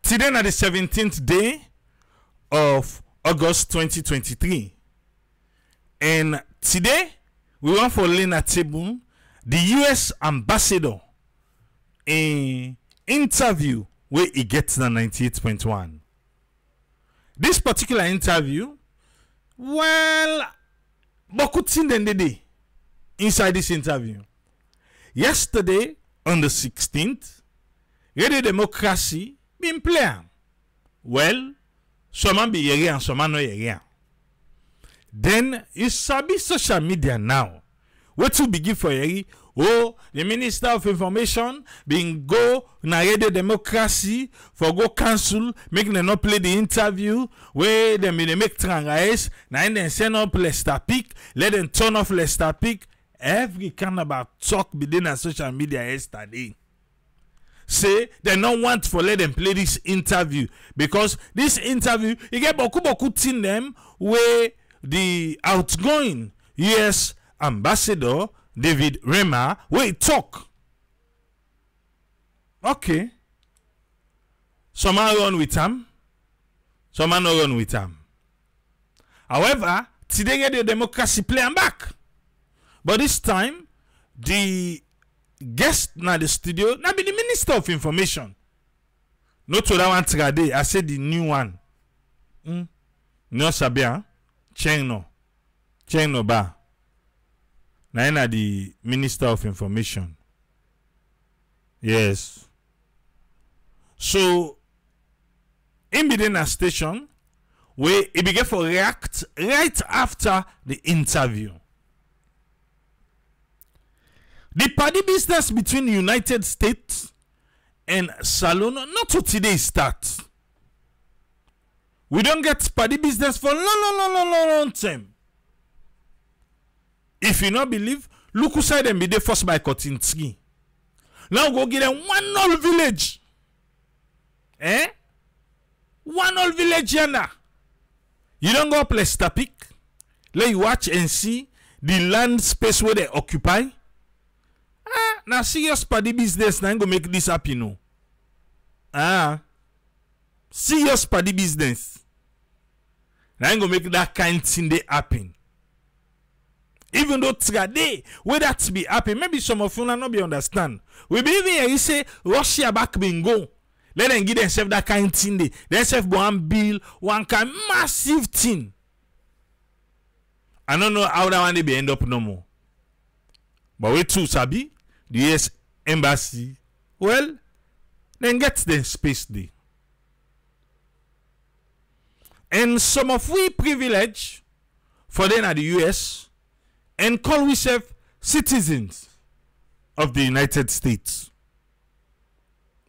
Today na the 17th day of August 2023. And today, we want for lay na table the US ambassador in interview where he gets na 98.1. This particular interview, well, bokutin den day inside this interview. Yesterday, on the 16th, Radio Democracy been playing. Well, some be yeri and some no yeri. Then you sabi social media now. What to begin for yeri? Oh, the Minister of Information being go na Radio Democracy for go cancel, make them not play the interview where them they make trangaes, na then send up Lester Pick, let them turn off Lester Pick. Every kind about talk within a social media yesterday. Say they don't want for let them play this interview because this interview you get boku tin them where the outgoing US ambassador David Reimer where he talk. Okay. Some are run with him, some are not run with him. However, today get the democracy playing back. But this time, the guest na the studio na be the Minister of Information. Not to that one today. I said the new one. No sabia. Cheng no ba. Na the Minister of Information. Yes. So, in within a station where he began to react right after the interview. The party business between the United States and Salon not to today start. We don't get party business for long time. If you not believe, look who side them be the first by Kotinski. Now go get them one old village. One old village yana. You don't go play Stapik. Let you watch and see the land space where they occupy. Now serious party business now go make this happen, you know. Serious party business. Now go make that kind of thing they happen. Even though today, where that be happen, maybe some of you not be understand. We be even here, you say Russia back bingo. Let them give themselves that kind of thing. They themselves one bill, one kind massive thing. I don't know how that one they be end up no more. But we too sabi. The US embassy, well, then get the space there. And some of we privilege for them at the US and call ourselves citizens of the United States.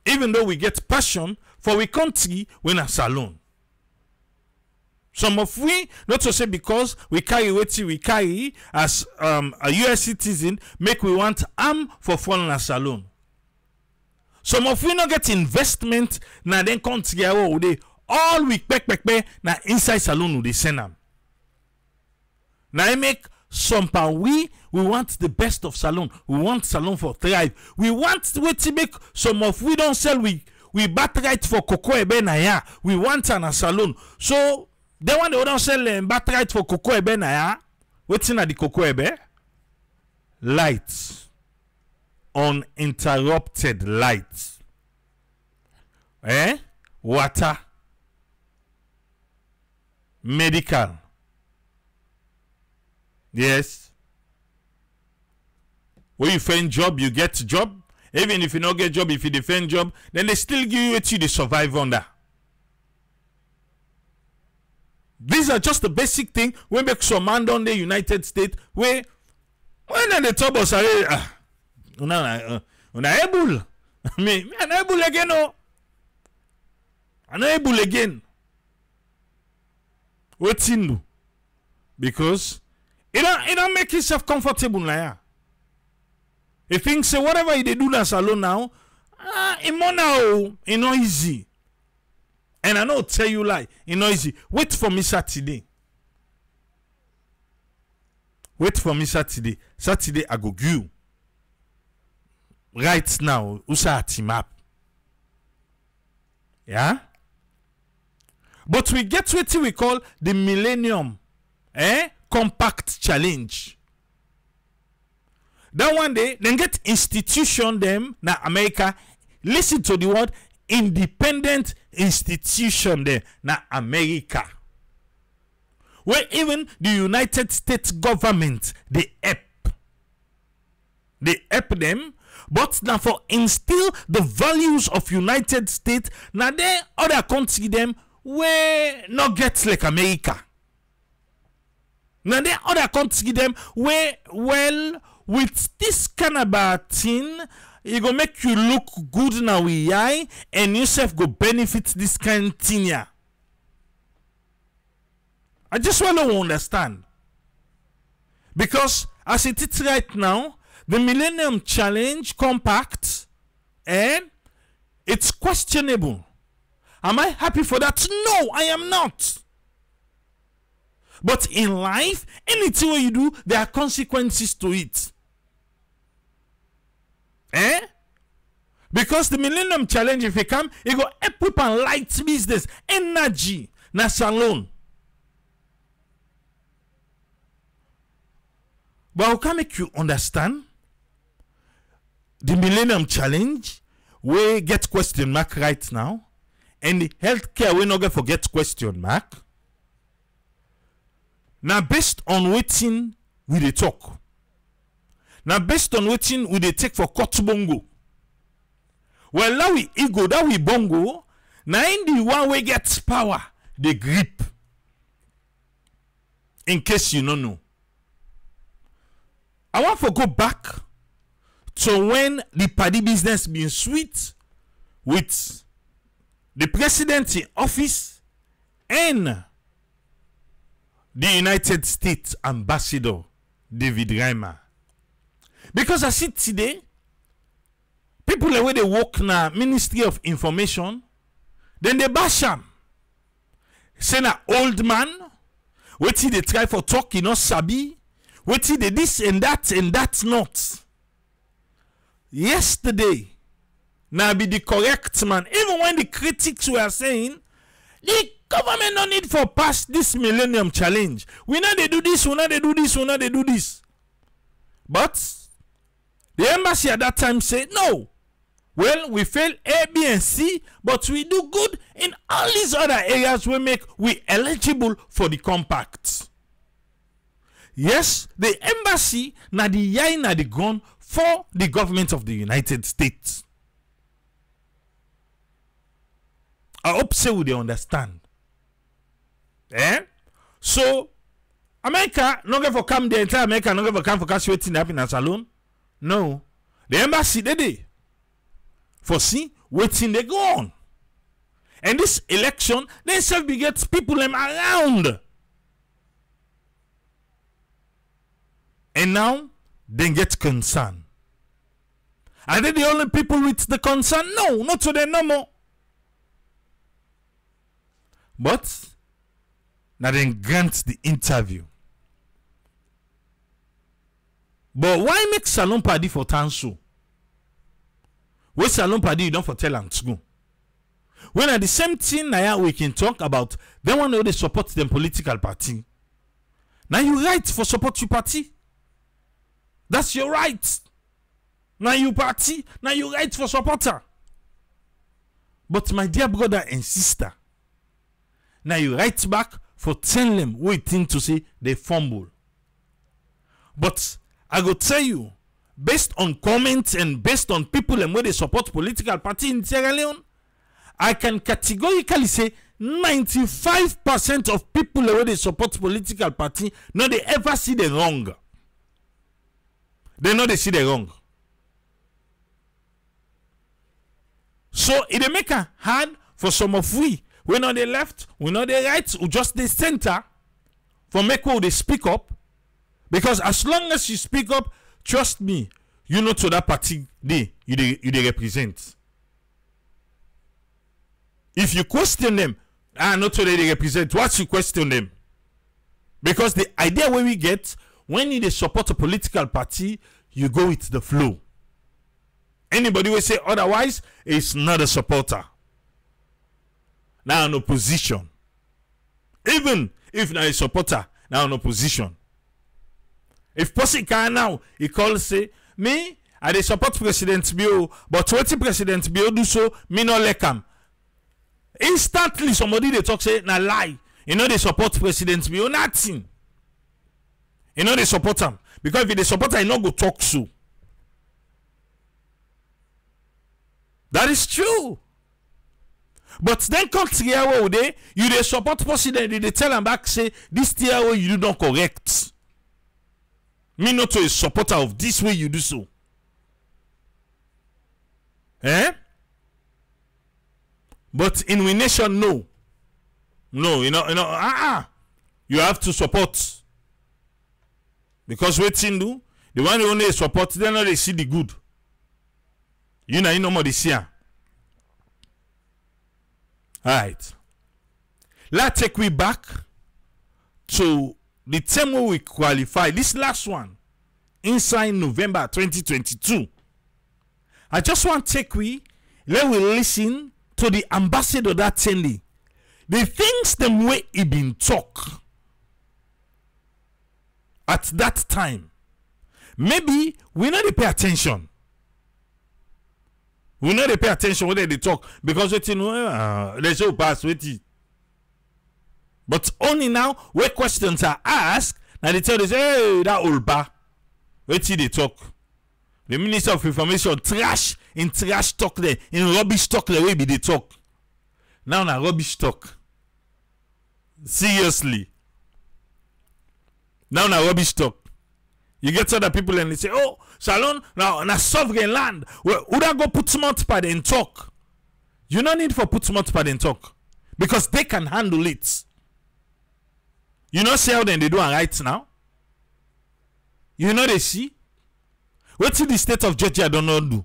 Even though we get passion for we country when a salon. Some of we, not to say because we carry what we carry as a US citizen, make we want arm for foreign salon. Some of we not get investment, na then come together with they all we pay na inside salon they send them. Now I make some pa we want the best of salon. We want salon for thrive. We want to make some of we don't sell we bat right for cocoa ebe na ya. We want an a salon. So they want to don't sell bat right for cocoa ebe na ya. What's in the cocoa ebe? Lights. Uninterrupted lights. Water. Medical. Yes. When you find job, you get job. Even if you don't get job, if you defend job, then they still give you what you survive under. These are just the basic thing. We make some man down the United States where when the trouble are una able. Me unable again. No. Unable again. What's in do? Because it don't make yourself comfortable now. You think say whatever they do that salon now, it's not easy. And I know tell you lie, it's not easy. Wait for me Saturday. Wait for me Saturday. Saturday I go give you. Right now, usa team up. Yeah? But we get what we call the Millennium Compact Challenge. That one day, then get institution them na America. Listen to the word independent institution there na America. Where even the United States government, they help them, but now for instill the values of United States, now they other country them where not get like America. Now they other country them where, well, with this kind of bad thing, it go make you look good now we eye, and yourself go benefit this kind of thing here. I just want to understand, because as it is right now, the Millennium Challenge Compact, and it's questionable. Am I happy for that? No, I am not. But in life, anything you do, there are consequences to it. Because the Millennium Challenge, if it come, it go equip and light business, energy, na salon. But how can make you understand the Millennium Challenge we get question mark right now, and the healthcare we not get forget question mark? Now based on waiting we dey talk. Now based on waiting we dey take for court bongo. Well, now we ego, that we bongo. Now in the one we get power, the grip. In case you don't know, I want to go back to when the party business been sweet with the president in office and the United States ambassador David Reimer. Because I see today, people the way they work na Ministry of Information, then they bash him. Say na old man, what they try for talk, you know, sabi, what they this and that not. Yesterday, now be the correct man. Even when the critics were saying, the government no need for pass this Millennium Challenge. We know they do this, we know they do this, we know they do this. But the embassy at that time said, no. Well, we fail A, B, and C, but we do good in all these other areas we make we eligible for the compact. Yes, the embassy na the yai na the gun for the government of the United States. I hope so they understand. So America not going for come the entire America not going for come for cash waiting happiness alone. No. The embassy they for see waiting they go on. And this election they self begets people them around. And now they get concern. Are they the only people with the concern? No, not today no more. But now then grant the interview. But why make Salon Party for Tansu? Where Salon Party you don't for tell and go? When at the same thing now we can talk about they want to support them political party. Now you right for support your party. That's your right. Now you party, now you right for supporter. But my dear brother and sister, now you write back for telling them waiting to say they fumble. But I go tell you, based on comments and based on people and where they support political party in Sierra Leone, I can categorically say 95% of people where they support political party, no they ever see the wrong. They know they see the wrong. So it make it hard for some of we know the left, we know the right, we just the center for make who they speak up. Because as long as you speak up, trust me, you know to that party you represent. If you question them, not to they represent, what you question them? Because the idea where we get, when you support a political party, you go with the flow. Anybody will say otherwise is not a supporter. Now an opposition. Even if na a supporter, now in opposition. If person can now, he calls say, me, I dey support President Bio, but what President Bio do so, me no like him. Instantly, somebody they talk say, na lie. You know they support President Bio, nothing. You know they support him. Because if they support him, he no go talk so. That is true. But then come Tiawo day, you they support President, they tell him back, say, this Tiawo you do not correct. Me not to a supporter of this way you do so. Eh? But in we nation, no. No, you know, you have to support. Because waiting do, the one who only support, they know they see the good. You know more this year. Alright. Let's take we back to the time where we qualify. This last one, inside November 2022. I just want to take let we listen to the ambassador that Tendi. The things them way he been talk at that time. Maybe we not pay attention. We not pay attention when they talk because we know they show pass with it. But only now where questions are asked, now they tell us, hey, that old bar. Wait till they talk. The Minister of Information trash talk there, in rubbish talk the way be they talk. Now na rubbish talk. Seriously. Now na rubbish talk. You get other people and they say, oh, Salon, now na sovereign land. Well, would I go put smart pad and talk? You no need for put smart pad and talk. Because they can handle it. You know see how then they do right now? You know they see? What did the state of Georgia don't know do?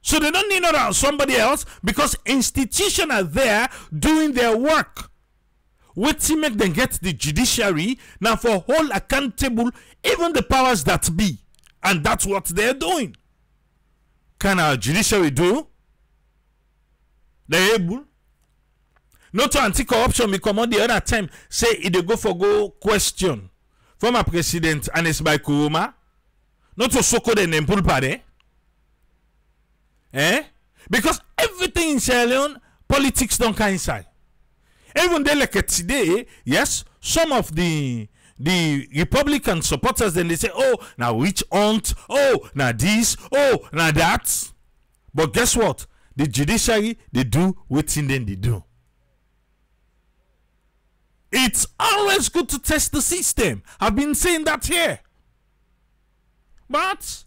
So they don't need somebody else because institutions are there doing their work. What to make them get the judiciary now for hold accountable even the powers that be. And that's what they're doing. Can our judiciary do? They're able. Not to anti-corruption become on the other time say if they go question former president Anes by Kuruma. Not to soko the nempul pade. Eh? Because everything in Sierra Leone, politics don't come inside. Even they like today, yes, some of the Republican supporters then they say, oh, now which aunt, oh, now this, oh, now that. But guess what? The judiciary, they do what then they do. It's always good to test the system. I've been saying that here. But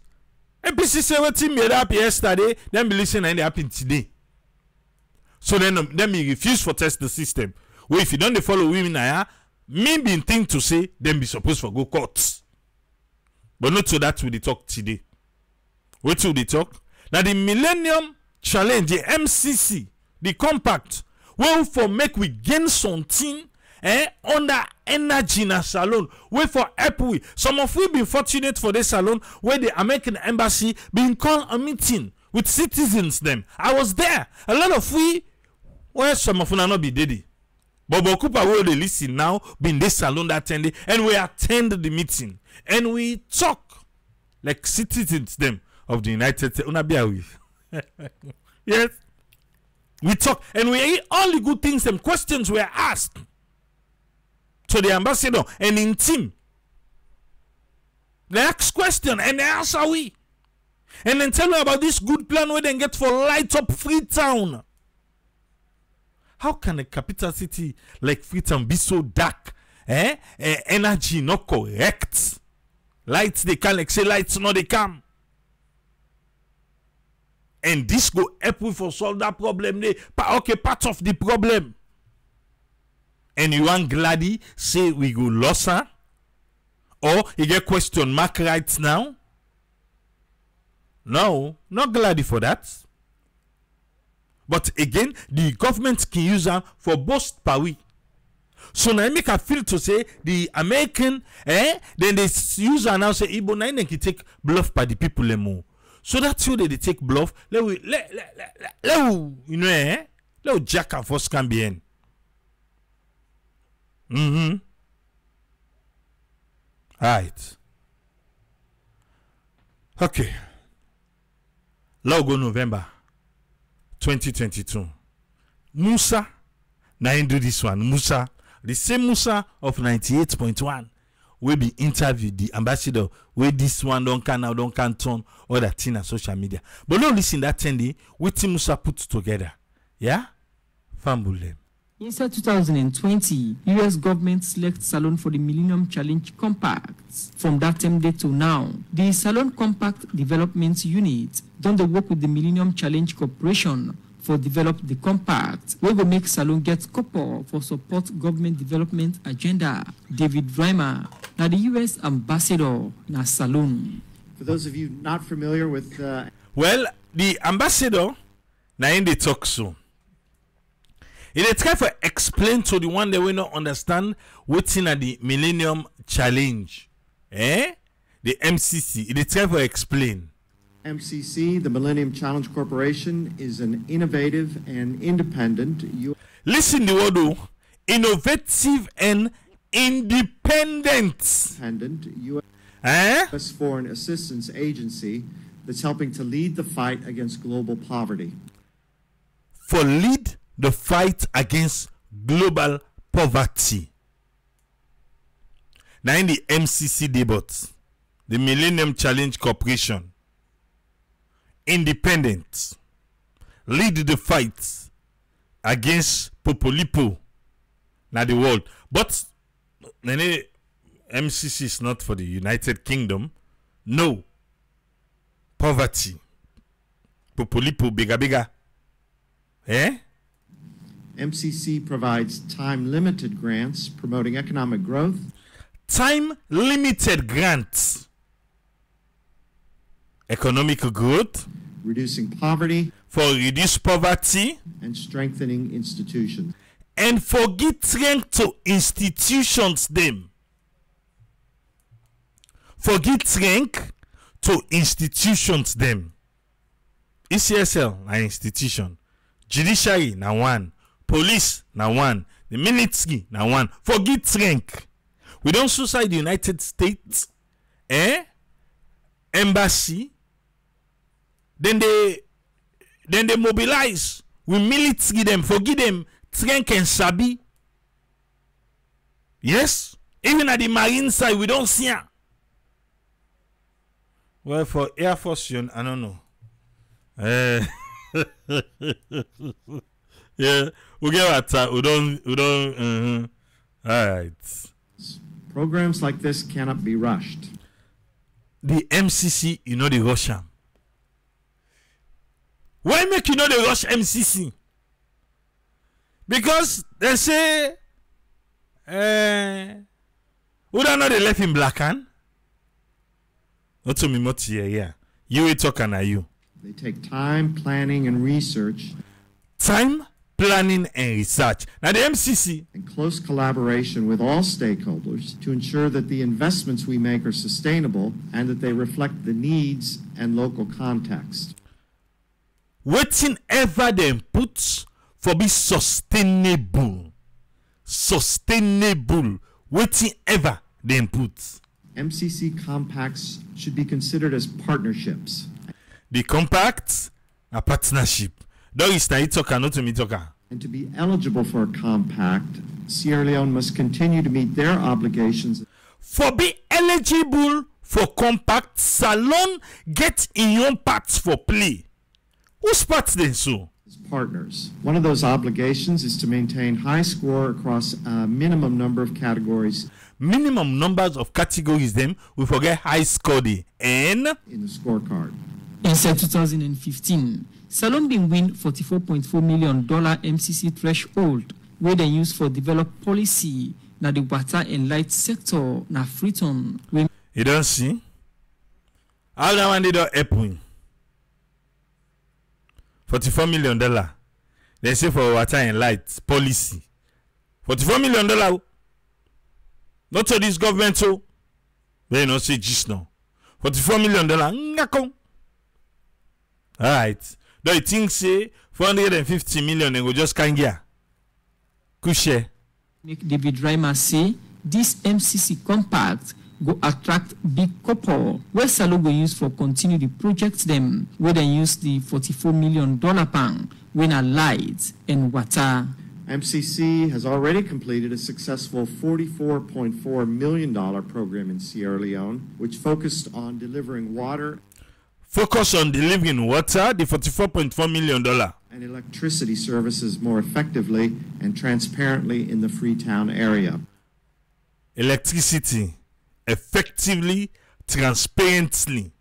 MCC say what team made up yesterday, then be listening and they happen today. So then me refuse for test the system. Well, if you don't follow women, me being thing to say, then be supposed for go courts. But not so that will they talk today. What will they talk? Now the Millennium Challenge, the MCC, the compact, well for make we gain something under energy in a salon. Wait for help. Some of we been fortunate for this salon where the American embassy been called a meeting with citizens them. I was there. A lot of we, well, some of them not be daddy. But Bokupa will they listen now, been this salon that attended, and we attend the meeting. And we talk like citizens them of the United States. Yes. We talk and we eat all the good things and questions were asked to the ambassador and in team. They ask question and they answer we. And then tell me about this good plan where they get for light up Freetown. How can a capital city like Freetown be so dark? Energy not correct. Lights they can like say lights no they come. And this go help we for solve that problem. Okay, part of the problem. And you want Glady say we go lost her? Or you get question mark right now? No, not Glady for that. But again, the government can use them for both power. So now make a feel to say the American, then they use her now say Igbo now they can take bluff by the people more. So that's how they take bluff. Let jack and force can be in. All right. Okay. Logo November 2022. Musa. Now I do this one. Musa. The same Musa of 98.1 will be interviewed the ambassador where this one don't can now don't can turn all that thing on social media. But no listen that 10 day with Musa put together. Yeah? Fumble them. Inside 2020, U.S. government select Salone for the Millennium Challenge Compact. From that time date to now, the Salone Compact Development Unit done the work with the Millennium Challenge Corporation for develop the compact. We will make Salone get couple for support government development agenda. David Reimer, now the U.S. ambassador na Salone. For those of you not familiar with, well, the ambassador now in the talk so. It try to explain to the one that will not understand what's in the Millennium Challenge. The MCC. It try to explain. MCC, the Millennium Challenge Corporation, is an innovative and independent Listen the word innovative and independent. U.S. foreign assistance agency that's helping to lead the fight against global poverty. For lead the fight against global poverty. Now in the MCC debate, the Millennium Challenge Corporation, independent, lead the fight against Popolipo now the world. But MCC is not for the United Kingdom. No. Poverty. Popolipo bigger bigger. MCC provides time-limited grants promoting economic growth. Time-limited grants. Economic growth. Reducing poverty. For reduce poverty. And strengthening institutions. And for give strength to institutions them. For give strength to institutions them. ECSL na institution. Judiciary na one. Police na one. The military na one. For give strength. We don't suicide the United States. Embassy. Then they mobilize. We military them. Forgive them. Strength and sabi. Yes. Even at the marine side, we don't see her. Well, for Air Force, I don't know. Yeah, we get what we don't. All right. Programs like this cannot be rushed. The MCC, the Russian. Why make the rush MCC? Because they say, we don't know they left in black hand. Not to me much here, yeah. You talking are you? They take time, planning, and research. Time, planning, and research. Now the MCC. And close collaboration with all stakeholders to ensure that the investments we make are sustainable and that they reflect the needs and local context. Waiting ever them put for be sustainable. Sustainable. Waiting ever them put. MCC compacts should be considered as partnerships. The compacts are partnership. That is na talker, not to me talker. And to be eligible for a compact, Sierra Leone must continue to meet their obligations. For be eligible for compact, Salone get in your parts for play. Whose parts then so? As partners. One of those obligations is to maintain high score across a minimum number of categories. Minimum numbers of categories them we forget high score the N in the scorecard. Inside 2015, Salone been win $44.4 million MCC threshold where they use for develop policy na the water and light sector na Freetown. You don't see? How that one did help win? $44 million. They say for water and light policy. $44 million. Not to this government, so they not say just now. $44 million. All right. Do you think say 450 million and go just can't get? Kushe. David Reimer say this MCC compact go attract big couple where Salon go use for continue the project them where they use the $44 million pan when a light and water. MCC has already completed a successful $44.4 million program in Sierra Leone, which focused on delivering water. Focus on delivering water, the $44.4 million. And electricity services more effectively and transparently in the Freetown area. Electricity, effectively, transparently,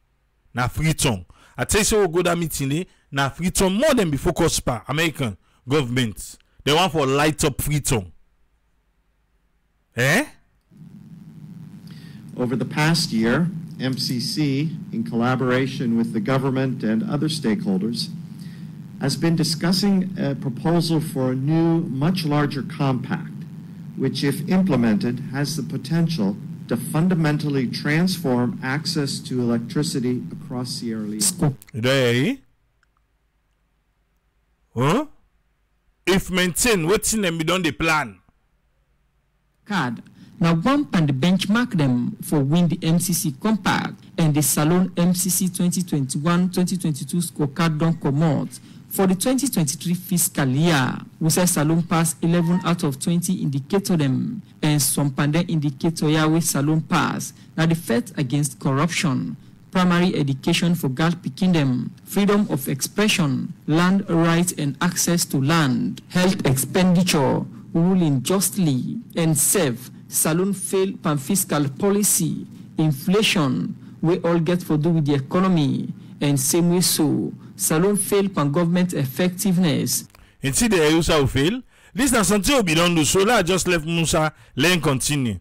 na Freetown. I tell you so go that meeting na Freetown more than be focused by American government. They want for light up Freetown. Eh? Over the past year, MCC, in collaboration with the government and other stakeholders, has been discussing a proposal for a new, much larger compact, which, if implemented, has the potential to fundamentally transform access to electricity across Sierra Leone. There, huh? If maintain, what's in them, we don't the plan. Card. Now one and benchmark them for win the MCC compact and the Salon MCC 2021-2022 scorecard don't come out. For the 2023 fiscal year, we say Salon pass 11 out of 20 indicator them and some pandemic indicator here with Salon pass. Now the fight against corruption, primary education for girl picking them, freedom of expression, land rights and access to land, health expenditure, ruling justly, and safe. Salon fail pan fiscal policy, inflation, we all get for do with the economy, and same way so, Salon fail pan government effectiveness. And see the Musa will fail. This is something we don't do, so let's just let Musa learn continue.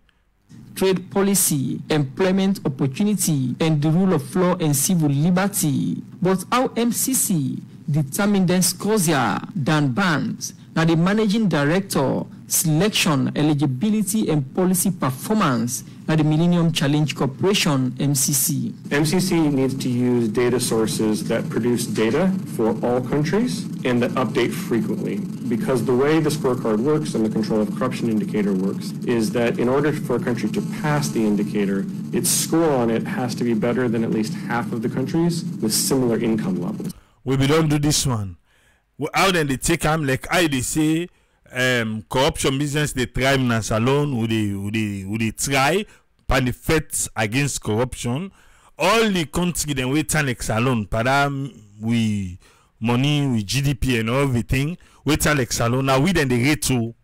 Trade policy, employment opportunity, and the rule of law and civil liberty. But how MCC determine then scores than bans. Now the managing director, selection, eligibility, and policy performance at the Millennium Challenge Corporation, MCC. MCC needs to use data sources that produce data for all countries and that update frequently. Because the way the scorecard works and the control of corruption indicator works is that in order for a country to pass the indicator, its score on it has to be better than at least half of the countries with similar income levels. We don't do this one. How then they take them like I they say corruption business they thrive in Salon would they try pan the fight against corruption. All the country then wait like Salon padam we money with GDP and everything wait like Salon now we then they rate to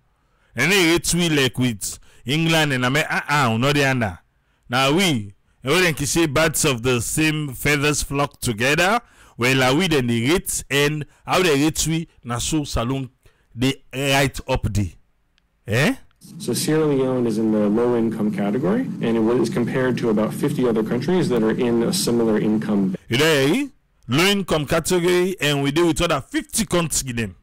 and they rate we like with England and America not the under. Now we then can say birds of the same feathers flock together. Well, we then the rates and how the rates we na so Salon they right up the. Eh? So Sierra Leone is in the low income category and it is compared to about 50 other countries that are in a similar income. Today, low income category and we do with other 50 countries them.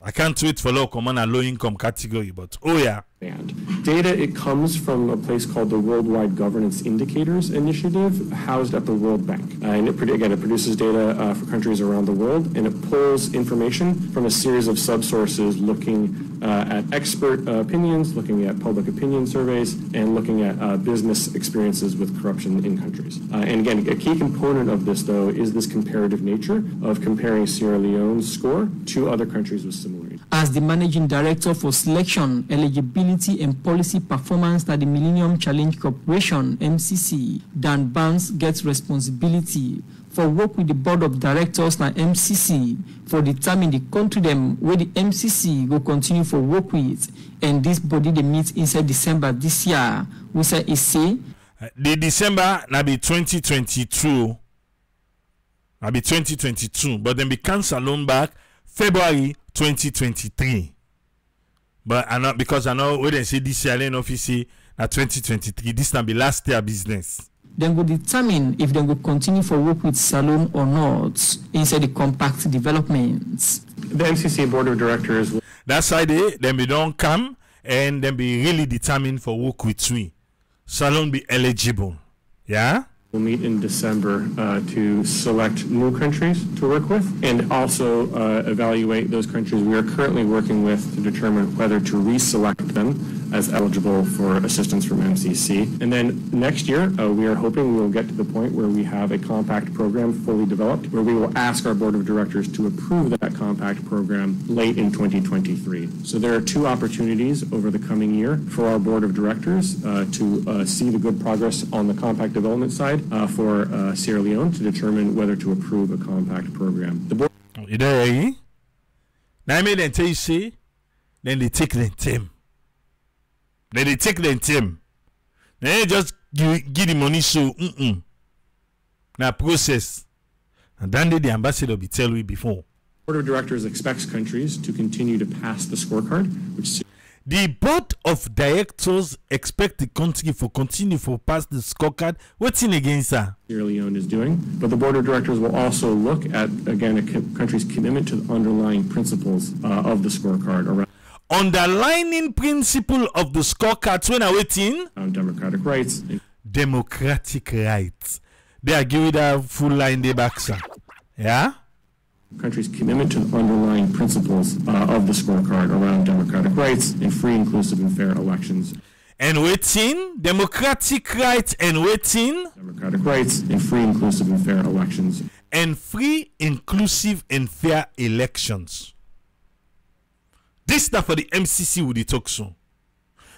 I can't wait for low common and low income category, but oh yeah. And data, it comes from a place called the Worldwide Governance Indicators Initiative, housed at the World Bank. And it produces data for countries around the world, and it pulls information from a series of subsources looking at expert opinions, looking at public opinion surveys, and looking at business experiences with corruption in countries. And again, a key component of this, though, is this comparative nature of comparing Sierra Leone's score to other countries with similar. As the managing director for selection, eligibility, and policy performance at the Millennium Challenge Corporation, MCC, Dan Barnes gets responsibility for work with the board of directors at MCC for determine the country them where the MCC will continue for work with, and this body they meet inside December this year. We say the December na be 2022, na be 2022, but then be cancelled on back February 2023. But I know because I know when they say this year in office at 2023, this can be last year business. Then will determine if they will continue for work with Salon or not inside the compact developments. The MCC board of directors. That's why then we don't come and then be really determined for work with we. Salon be eligible. Yeah? We'll meet in December to select new countries to work with and also evaluate those countries we are currently working with to determine whether to reselect them as eligible for assistance from MCC. And then next year, we are hoping we will get to the point where we have a compact program fully developed, where we will ask our board of directors to approve that compact program late in 2023. So there are two opportunities over the coming year for our board of directors to see the good progress on the compact development side for Sierra Leone to determine whether to approve a compact program. The board. You know, now I made them tell you say, then they take the team. Then they take the team. Then they just give the money so now process. And then the ambassador be tell you before. Board of Directors expects countries to continue to pass the scorecard, which the board of directors expect the country for continue for pass the scorecard. What's in against that? Sierra Leone is doing, but the board of directors will also look at again a country's commitment to the underlying principles of the scorecard around underlining principle of the scorecards when I waiting democratic rights. Democratic rights. They are giving that full line the back, sir. Yeah. Country's commitment to the underlying principles of the scorecard around democratic rights and free, inclusive, and fair elections. And waiting, democratic rights and waiting. Democratic rights and free, inclusive, and fair elections. And free, inclusive, and fair elections. This stuff for the MCC with the talk soon.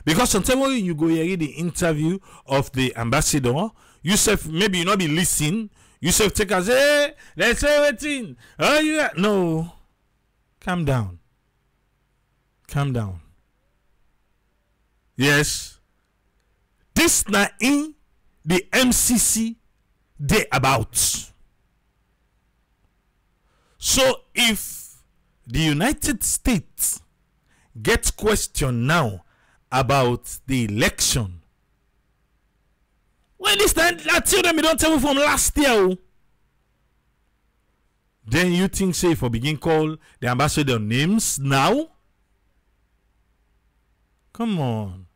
Because sometimes when you go hear the interview of the ambassador, you say maybe you not be listening. You say take us, hey, let's say everything. Oh, yeah. No. Calm down. Calm down. Yes. This na in the MCC they about. So if the United States gets questioned now about the election, well, this time I tell them you don't tell me from last year. Then you think say for begin call the ambassador names now? Come on.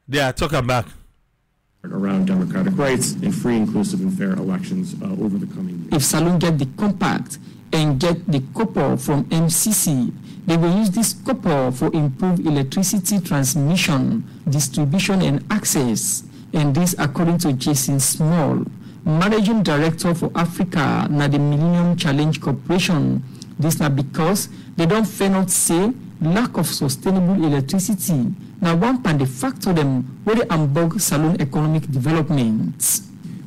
They are talking back around democratic rights and free, inclusive, and fair elections over the coming years. If Salon get the compact and get the copper from MCC, they will use this copper for improved electricity transmission, distribution, and access. And this, according to Jason Small, Managing Director for Africa, na the Millennium Challenge Corporation. This now because they don't fail not say lack of sustainable electricity. Now one pan the factor them where they unbog Salon economic development.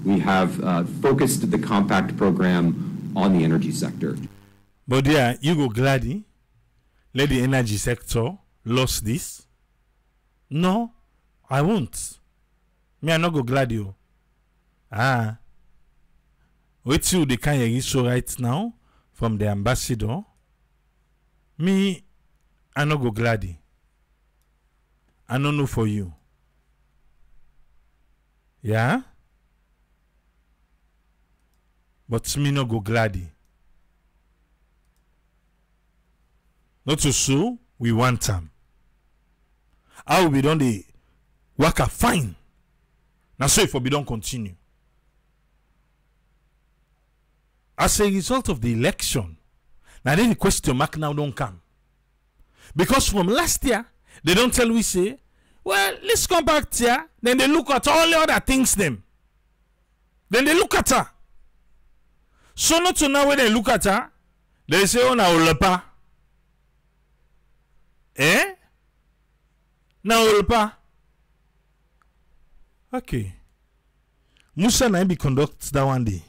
We have focused the compact program on the energy sector. But yeah, you go gladly let the energy sector lost this. No, I won't. Me I not go glad you. Wait till the kind of issue right now from the ambassador. Me I not go glad. I don't know for you. Yeah? But me no go glad. Not to so we want them. How we don't the work a fine. Now so if we don't continue. As a result of the election, now then the question mark now don't come. Because from last year, they don't tell we say, well, let's come back here. Then they look at all the other things them. Then they look at her. So not to now when they look at her, they say, oh, now lepa. Eh? Now lepa. Okay. Musa na be conduct that one day.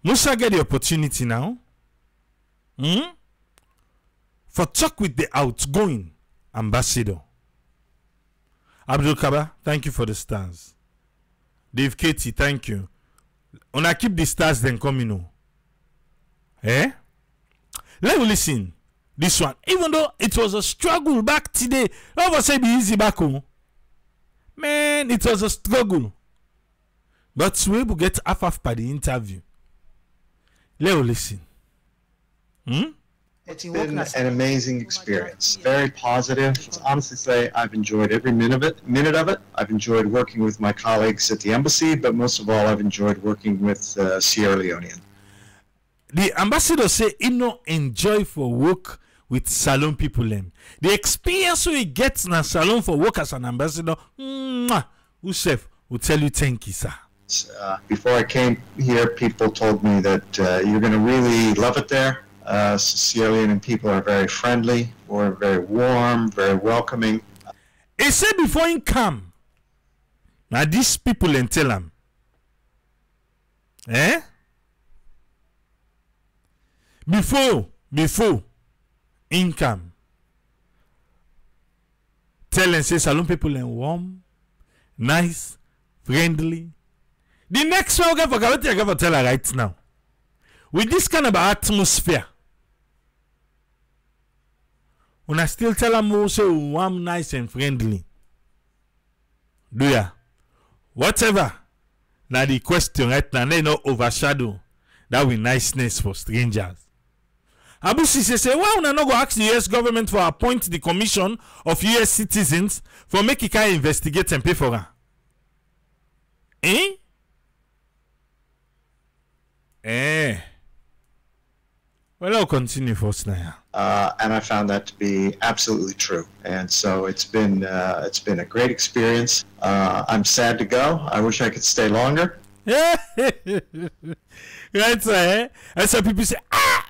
Musa get the opportunity now. For talk with the outgoing ambassador. Abdul Kaba, thank you for the stars. Dave Katie, thank you. When I keep the stars, then coming on. Eh? Let me listen. This one, even though it was a struggle back today, never say be easy back home. Man, it was a struggle. But we will get half by the interview. Let me listen. It's It's been an amazing experience, very positive. I'll honestly say I've enjoyed every minute of it. I've enjoyed working with my colleagues at the embassy, but most of all, I've enjoyed working with Sierra Leonean. The ambassador say he no enjoy for work with Salone people. The experience we get in Salone for work as an ambassador, Usef will tell you thank you, sir. Before I came here, people told me that you're going to really love it there. Sierra Leonean people are very friendly, or very warm, very welcoming. He said before he come, now these people and tell him, before income, tell and say Salone people and warm, nice, friendly. The next one I forgot tell her right now. With this kind of atmosphere, when I still tell them also warm, nice and friendly. Do ya? Whatever. Now the question right now, they not overshadow that with niceness for strangers. Abu Sisi say, why would I not go ask the US government for appoint the commission of US citizens for make it can investigate and pay for her? Well, I'll continue first now. And I found that to be absolutely true. And so it's been a great experience. I'm sad to go. I wish I could stay longer. Right, sir. And so people say,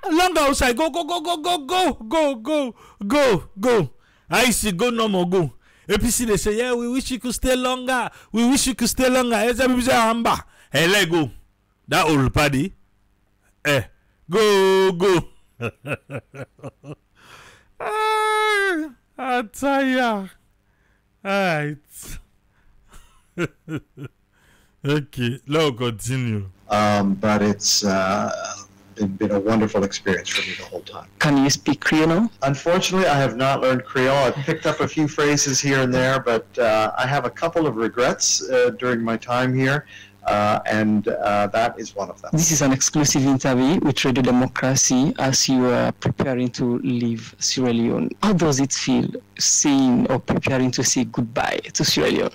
longer outside. Go. I see go no more go. APC they say, yeah, we wish you could stay longer. We wish you could stay longer. And some people say, Amba. Hey, let go. That old party. Go. I'm tired. Alright. Okay, let's continue. But it's been a wonderful experience for me the whole time. Can you speak Creole? Unfortunately, I have not learned Creole. I've picked up a few phrases here and there, but I have a couple of regrets during my time here. And that is one of them. This is an exclusive interview with Radio Democracy as you are preparing to leave Sierra Leone. How does it feel seeing or preparing to say goodbye to Sierra Leone?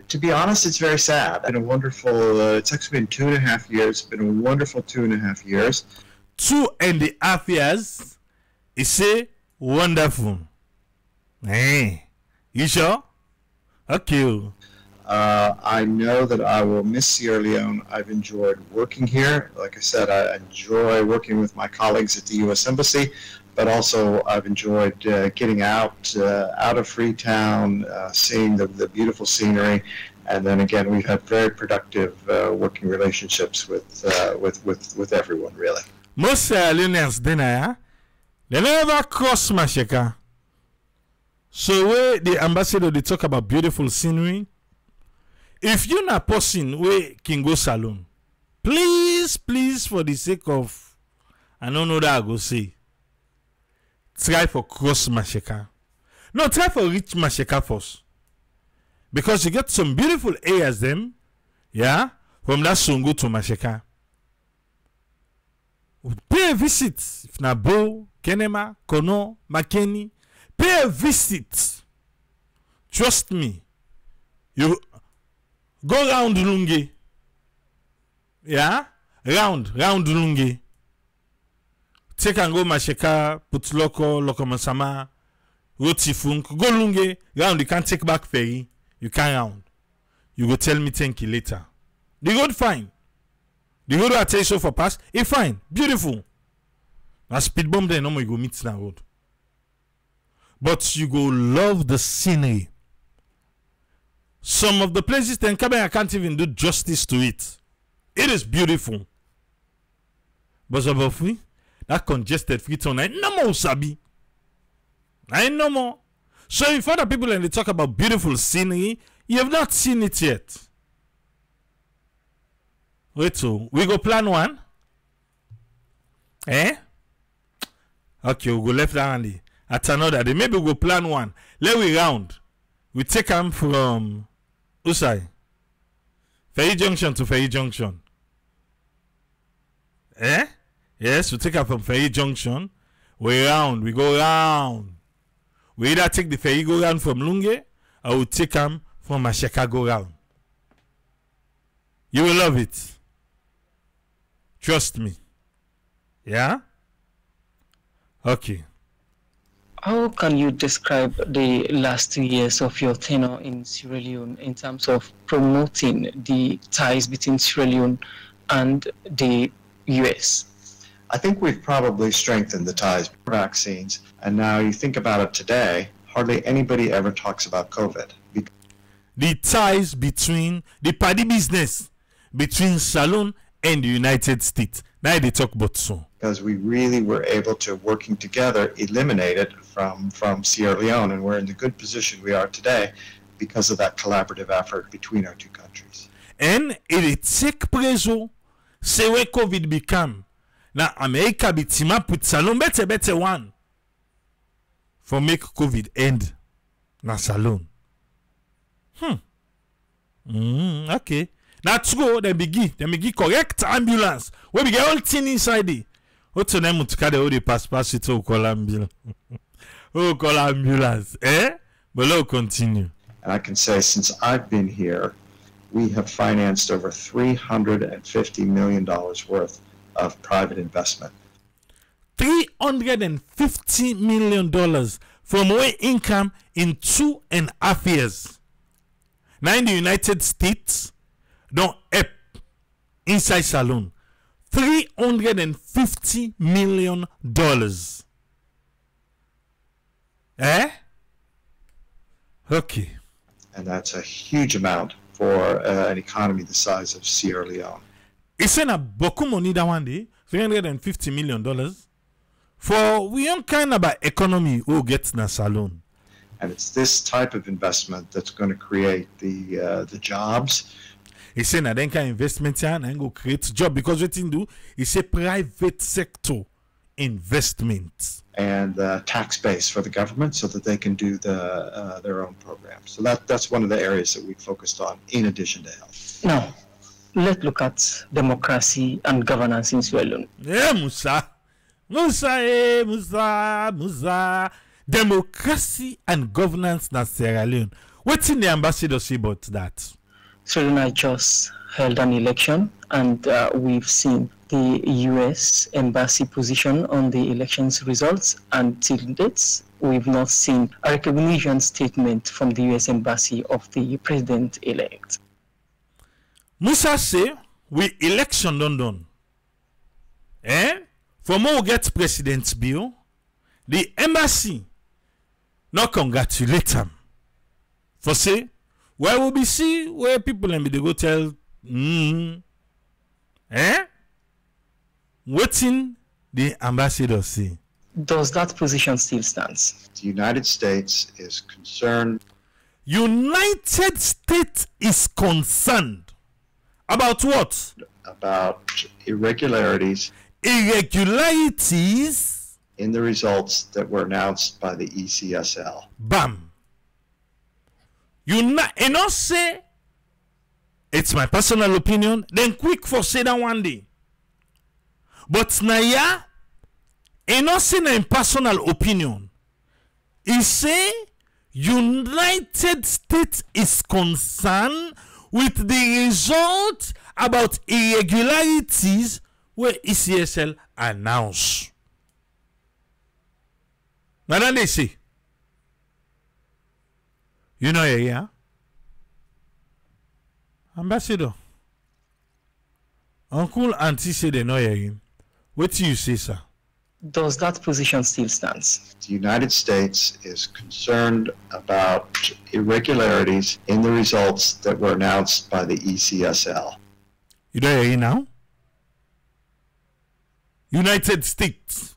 To be honest, it's very sad. It's been a wonderful, it's actually been 2.5 years. It's been a wonderful 2.5 years. 2.5 years is a wonderful. Hey, you sure? Okay. I know that I will miss Sierra Leone. I've enjoyed working here. Like I said, I enjoy working with my colleagues at the U.S. Embassy, but also I've enjoyed getting out of Freetown, seeing the beautiful scenery, and then again we've had very productive working relationships with everyone, really. Most Sierra Leoneans they never cross Masheka. So where the ambassador they talk about beautiful scenery. If you're not a person where can go Salone, please, for the sake of, I don't know that I go say, try for cross Masheka. No, try for reach Masheka first. Because you get some beautiful areas them, yeah, from that Songo to Masheka. Pay a visit. If na Bo, Kenema, Kono, Makeni, pay a visit. Trust me. You go round Lungi. Yeah? Round Lungi. Take and go Masheka, Putloko, Lokomasama, Rotifunk. Go Lungi. Round. You can't take back ferry. You can't round. You go tell me thank you later. The road fine. The road I tell you so for pass. It's fine. Beautiful. Now speed bomb there, no more you go meet that road. But you go love the scenery. Some of the places then I can't even do justice to it. It is beautiful. But above that congested Freetown, I no more sabi. I no more. So if other people and they talk about beautiful scenery, you have not seen it yet. Wait, so we go plan one. Okay, we go left hand at another day. Maybe we go plan one. Let we round. We take them from Usai, Ferry Junction to Ferry Junction. Yes, we take her from Ferry Junction. We round, we go round. We either take the ferry go round from Lunge or we take them from Asheka go round. You will love it. Trust me. Yeah? Okay. How can you describe the last 2 years of your tenure in Sierra Leone in terms of promoting the ties between Sierra Leone and the US? I think we've probably strengthened the ties with vaccines, and now you think about it today, hardly anybody ever talks about COVID. The ties between the party business between Salone and the United States. Now they talk about so. Because we really were able to, working together, eliminate it from Sierra Leone, and we're in the good position we are today because of that collaborative effort between our two countries. And it take preso, say where COVID become. Now America be team up with Salone better one for make COVID end. Na Salone. Okay. Now to go, they begin correct ambulance. We get all thing inside it. What's the name of the pass it to call ambulance? Oh, call ambulance. But let's continue. And I can say, since I've been here, we have financed over $350 million worth of private investment. $350 million from way income in 2.5 years. Now in the United States, don't help inside Salone. $350 million. Okay. And that's a huge amount for an economy the size of Sierra Leone. It's a beaucoup money that one day, $350 million. For we don't kind of economy who gets na Salone. And it's this type of investment that's going to create the jobs. He said that then kind investment here and go create job, because what he do is a private sector investment and tax base for the government so that they can do their own programs. So that's one of the areas that we focused on in addition to health. Now, let's look at democracy and governance in Sierra Leone. Yeah, Musa. Democracy and governance in Sierra Leone. What's in the ambassador say about that? Sierra Leone just held an election, and we've seen the U.S. embassy position on the elections results. Until date, we've not seen a recognition statement from the U.S. embassy of the president-elect. Musa say we election done. For more get president's bill, the embassy not congratulate them. For say, where will we see where people and they go tell what's in the ambassador say? Does that position still stand? The United States is concerned. United States is concerned about what? About irregularities. Irregularities in the results that were announced by the ECSL. Bam. You not say it's my personal opinion, then quick for say that one day. But Naya, not say na personal opinion. He say United States is concerned with the result about irregularities where ECSL announced. Now then they say, you know, yeah, ambassador, uncle, auntie say they know him. What do you say, sir? Does that position still stand? The United States is concerned about irregularities in the results that were announced by the ECSL. You know here now? United States.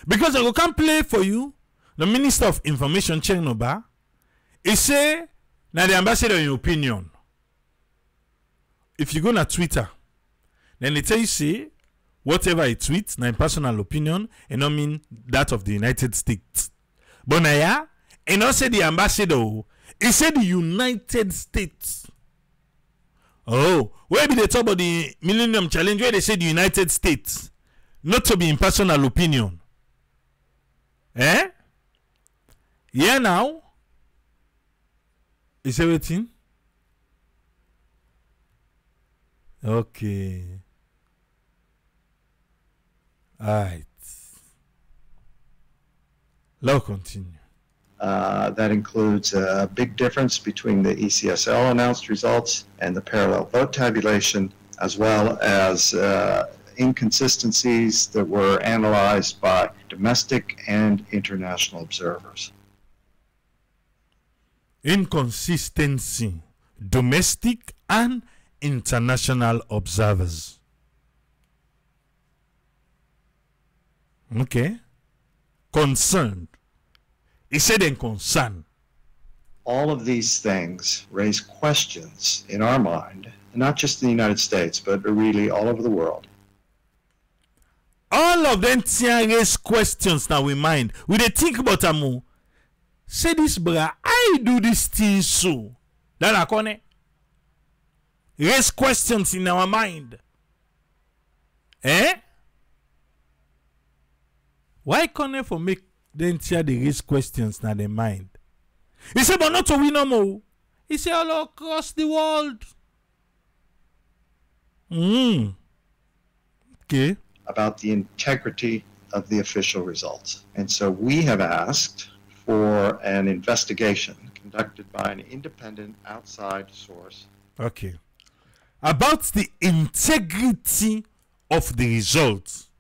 Because I can play for you, the Minister of Information, Chernobyl, he say, now the ambassador in your opinion. If you go on Twitter, then they tell you, say, whatever he tweets, na personal opinion, and not mean that of the United States. But now, and not say the ambassador, he said the United States. Oh, where be they talk about the Millennium Challenge, where they say the United States, not to be in personal opinion. Eh? Yeah, now. Is everything? Okay. Alright. Let's continue. That includes a big difference between the ECSL announced results and the parallel vote tabulation, as well as inconsistencies that were analyzed by domestic and international observers. Inconsistency, domestic and international observers. Okay. Concerned. He said in concern. All of these things raise questions in our mind, not just in the United States, but really all over the world. All of them raise questions now in mind. We dey think about amu. Say this, brother, I do this thing so. That I connect. Raise questions in our mind. Eh? Why connect for make them they raise questions in their mind? He said, but not to we no more. He said, all across the world. Okay. About the integrity of the official results. And so we have asked for an investigation conducted by an independent outside source. Okay. About the integrity of the results.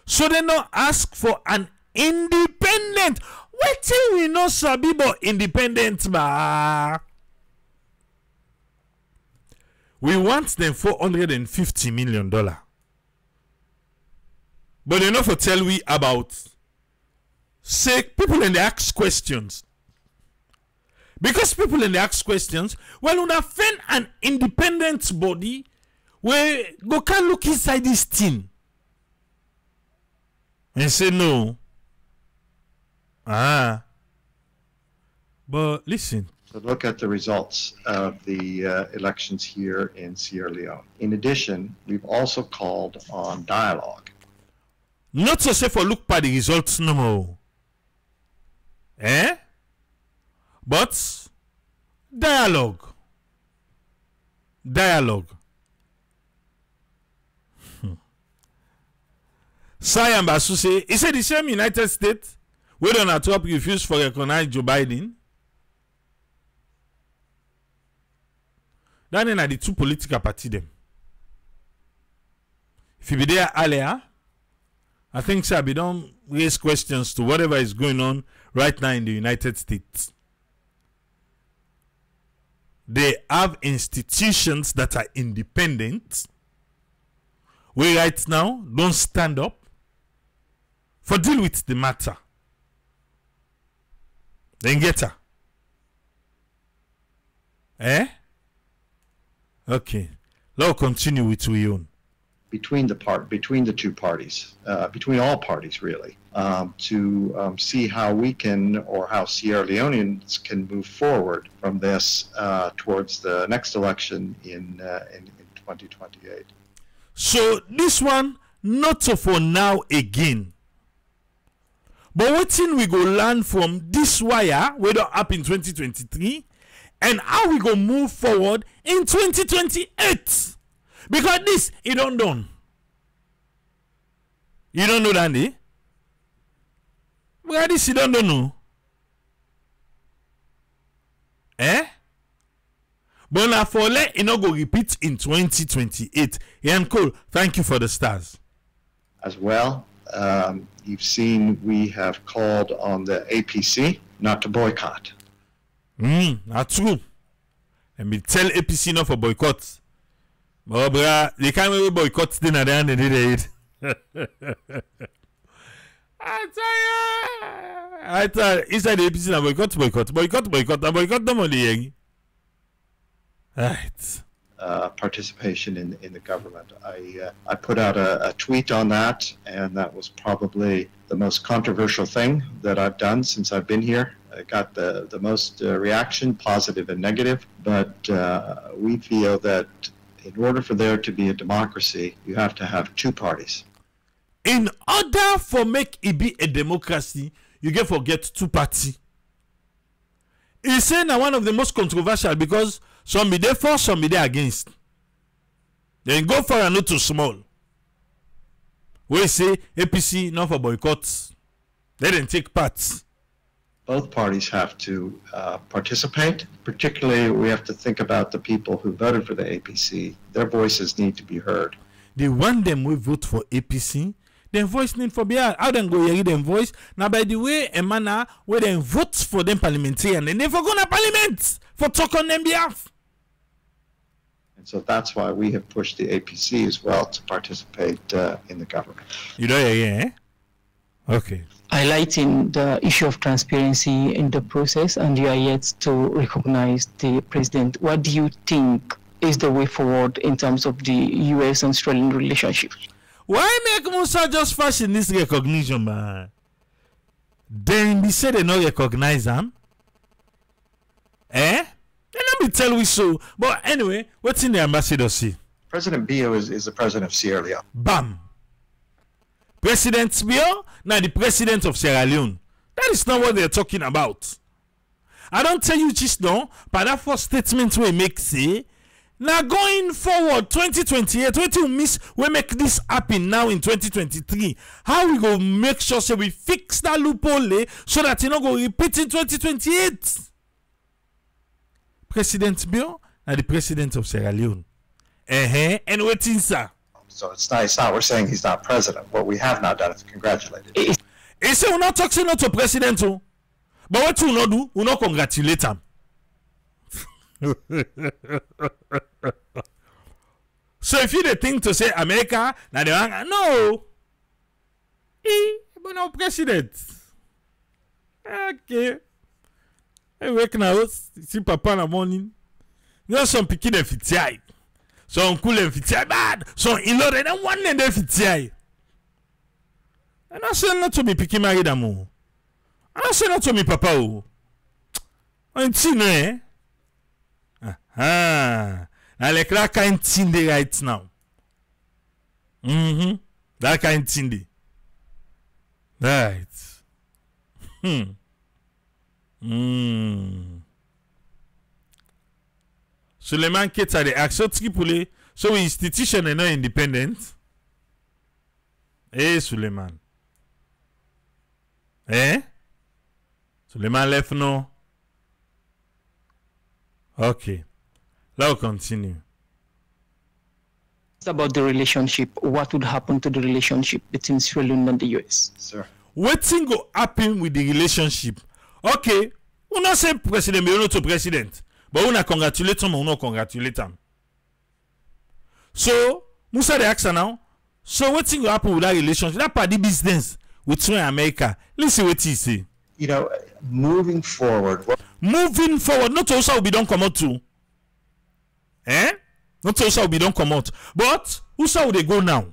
So they now ask for an independent. What till we know sabi about independent ba? We want them $450 million. But they know for tell we about say people and they ask questions. Because people and they ask questions, well, when I find an independent body where go can look inside this thing and say no. But listen. To look at the results of the elections here in Sierra Leone. In addition, we've also called on dialogue. Not to say for look at the results no more. Eh? But dialogue. Dialogue. Sayam Basu say, he said the same United States, we don't have to refuse for recognize Joe Biden. Then are the two political parties them. If you be there earlier, I think Sabi don't raise questions to whatever is going on right now in the United States. They have institutions that are independent. We right now don't stand up for deal with the matter. Then get her. Eh? Okay. Let's continue with Leone. Between the two parties, between all parties really, to see how we can, or how Sierra Leoneans can move forward from this towards the next election in 2028. So this one not so for now again. But what thing we go learn from this wire, whether up in 2023, and how we go move forward in 2028. Because this, it don't done. You don't know, Dandy? Because this, you don't know. Eh? But now for let it not go repeat in 2028. Ian Cole, thank you for the stars. As well, you've seen we have called on the APC not to boycott. That's true. And we tell APC not for boycott. But bro, they can't really boycott then at the end of the day. I tell you, inside the APC na boycott no money. Right. Participation in the government. I put out a tweet on that, and that was probably the most controversial thing that I've done since I've been here. I got the most reaction, positive and negative, but we feel that in order for there to be a democracy, you have to have two parties. In order for make it be a democracy, you get forget two party. He say na one of the most controversial because some be there for, some be there against. Then go for and not too small. We say APC not for boycotts. They didn't take part. Both parties have to participate. Particularly, we have to think about the people who voted for the APC. Their voices need to be heard. They want them we vote for APC. Their voice need for be heard. How them go hear them voice? Now by the way, a manner where they vote for them parliamentarian, they never go to parliament for talk on them behalf. And so that's why we have pushed the APC as well to participate in the government. You know, yeah. Okay. Highlighting the issue of transparency in the process, and you are yet to recognize the president. What do you think is the way forward in terms of the U.S. and Australian relationship? Why make Musa just fashion this recognition, man? Then be said they not recognize them. Eh? They not be tell we so. But anyway, what's in the ambassador see? President Bio is the president of Sierra Leone. Bam. President Bio, now the president of Sierra Leone. That is not what they're talking about. I don't tell you just now, but that first statement we make say, now going forward 2028, we make this happen now in 2023. How we go make sure so we fix that loophole so that you not go repeat in 2028? President Bio, now the president of Sierra Leone. And what is that? So it's not we're saying he's not president. What we have not done is congratulated him. He say we not talking not to president, but what we not do, we not congratulate him. So if you the thing to say America, now they want no. But no president. Okay. I wake now, see papa in the morning. You know some picking them fit eye. Some cool them fit eye bad. Some in law and one them fit eye. And I say not to me picking married amo. I say not to me papa oh. I'm tin eh. Now like that kind thing they right now. That kind thing they. Right. Suleiman Keta the ask so Tripoli, so institution are not independent. Suleiman. Suleiman left no. Okay. Let's continue. It's about the relationship. What would happen to the relationship between Sierra Leone and the US? Sir. What thing go happen with the relationship? Okay. We not say president, but we not to president. But we not congratulate him, we not congratulate him. So, Musa the ask now. So what thing go happen with that relationship? That party business with Sierra America. Listen what he say. You know, moving forward. Not also will be done come out too. Not also will be done come out. But who's how they go now?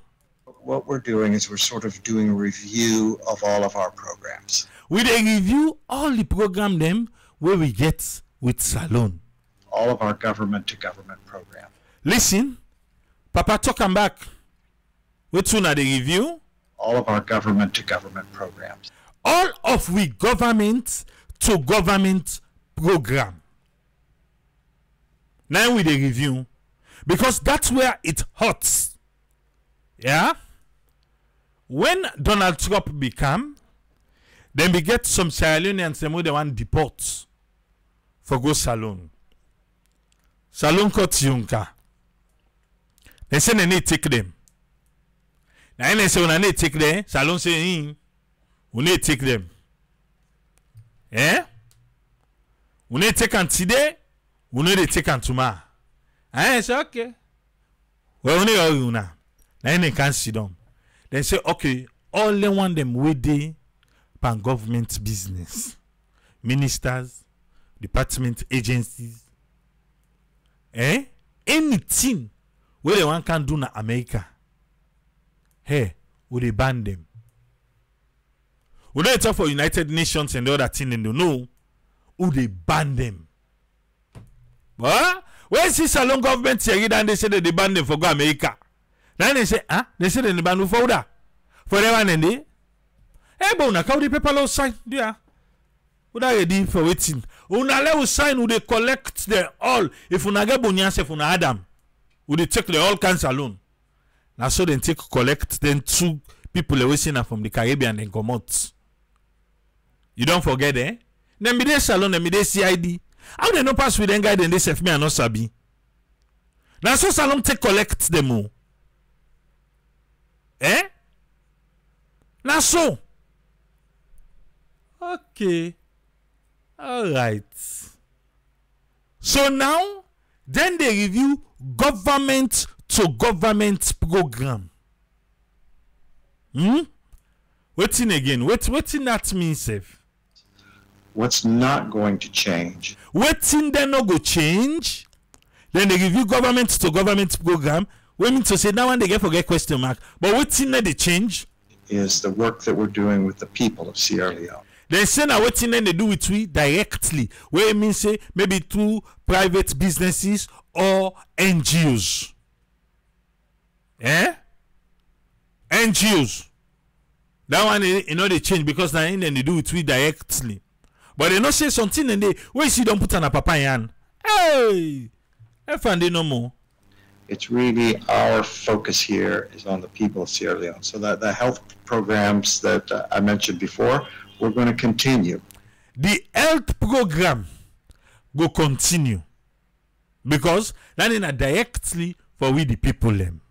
What we're doing is we're sort of doing a review of all of our programs. We they review all the program them where we get with Salon. All of our government-to-government program. Listen, Papa talk and back. What's one the review? All of our government-to-government programs. All of we government-to-government program. Now we the review. Because that's where it hurts. Yeah? When Donald Trump become, then we get some Sierra Leoneans and they want deport for go Salon. Salon cut Yunka. They say they need take them. Now they say when they take them, Salon say we need take them. We need take on today, we need take on tomorrow. I say okay. Well, we need all now. Now they can't sit down. They say okay, all they want them with the pan government business, ministers, department agencies. Anything where they one can do na America. Would they ban them? We don't talk for United Nations and the other thing, and they know who they ban them. But where is this Salon government here? And they say that they ban them for go America. Then they say, They say they ban them for that. For that one and they. Eh, but una carry the paper law sign. Yeah. What are you doing for waiting? Una let sign would they collect the all. If una get bonyas, if una Adam, would they take the all cancer loan? Now so then take collect then 2 people away from the Caribbean and come out. You don't forget, eh? Then be there salon, then be there CID. How they no pass with them guy then they save me and not sabi. Now so salon take collect them all. Eh? Now so. Okay. All right. So now, then they review government to government program. Waiting again. Waiting that means safe. What's not going to change? Waiting then no go change. Then they review government to government program. We mean to say now when they get forget question mark. But waiting that they change Is the work that we're doing with the people of Sierra Leone. They say now what thing they do with we directly. Where it means say maybe through private businesses or NGOs. Eh? NGOs. That one you know they change because now then they do it we directly. But they not say something and they where you see don't put on a papa yan. Hey, I find it no more. It's really our focus here is on the people of Sierra Leone. So that the health programs that I mentioned before, we're going to continue. The health program will continue because that is directly for we the people them.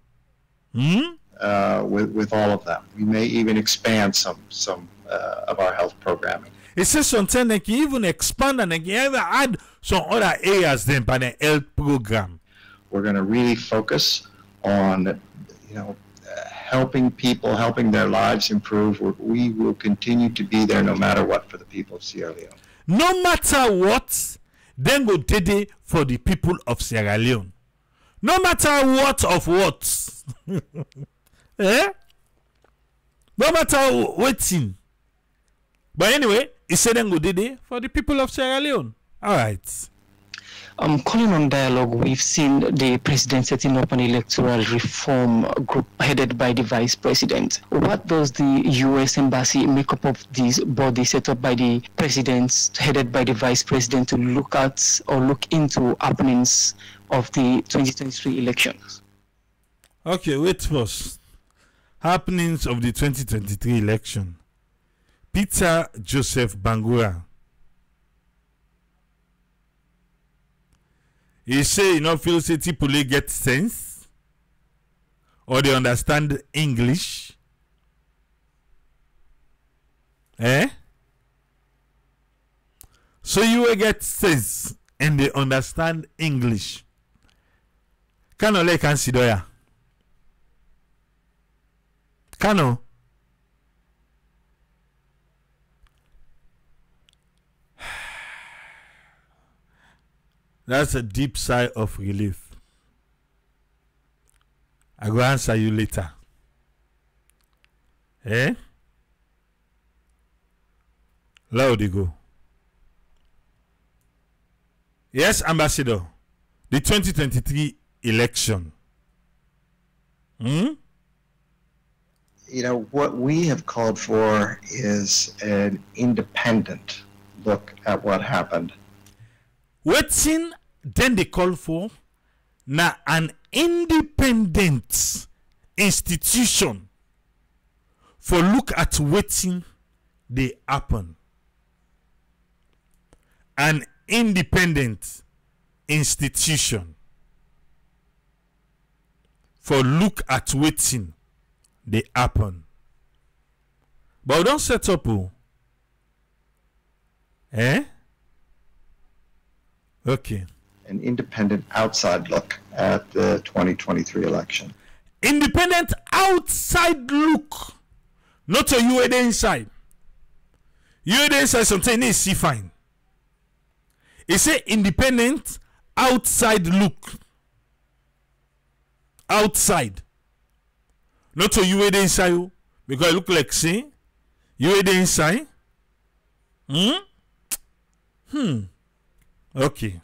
With all of them, we may even expand some of our health programming. It says something they can even expand and they can even add some other areas then by the health program. We're going to really focus on, helping people, helping their lives improve. We will continue to be there no matter what for the people of Sierra Leone. No matter what, then go dede for the people of Sierra Leone. No matter what of what. Eh? No matter waiting. But anyway, he said then go dede for the people of Sierra Leone. All right. Calling on dialogue, we've seen the president setting up an electoral reform group headed by the vice president. What does the U.S. embassy make up of this body set up by the president, headed by the vice president, to look at or look into happenings of the 2023 elections? Okay, wait first. Happenings of the 2023 election. Peter Joseph Bangura. He say feel say people get sense or they understand English. Eh? So you will get sense and they understand English. Kano le consider. Kano. That's a deep sigh of relief. I will answer you later. Eh? Loud you go. Yes, Ambassador. The 2023 election. What we have called for is an independent look at what happened. Waiting, then they call for now an independent institution for look at waiting they happen. An independent institution for look at waiting they happen. But we don't set up who? Eh? Okay. An independent outside look at the 2023 election. Independent outside look. Not a you inside. You inside something is see fine. It say independent outside look. Outside. Not a you inside because it look like say you inside. Okay.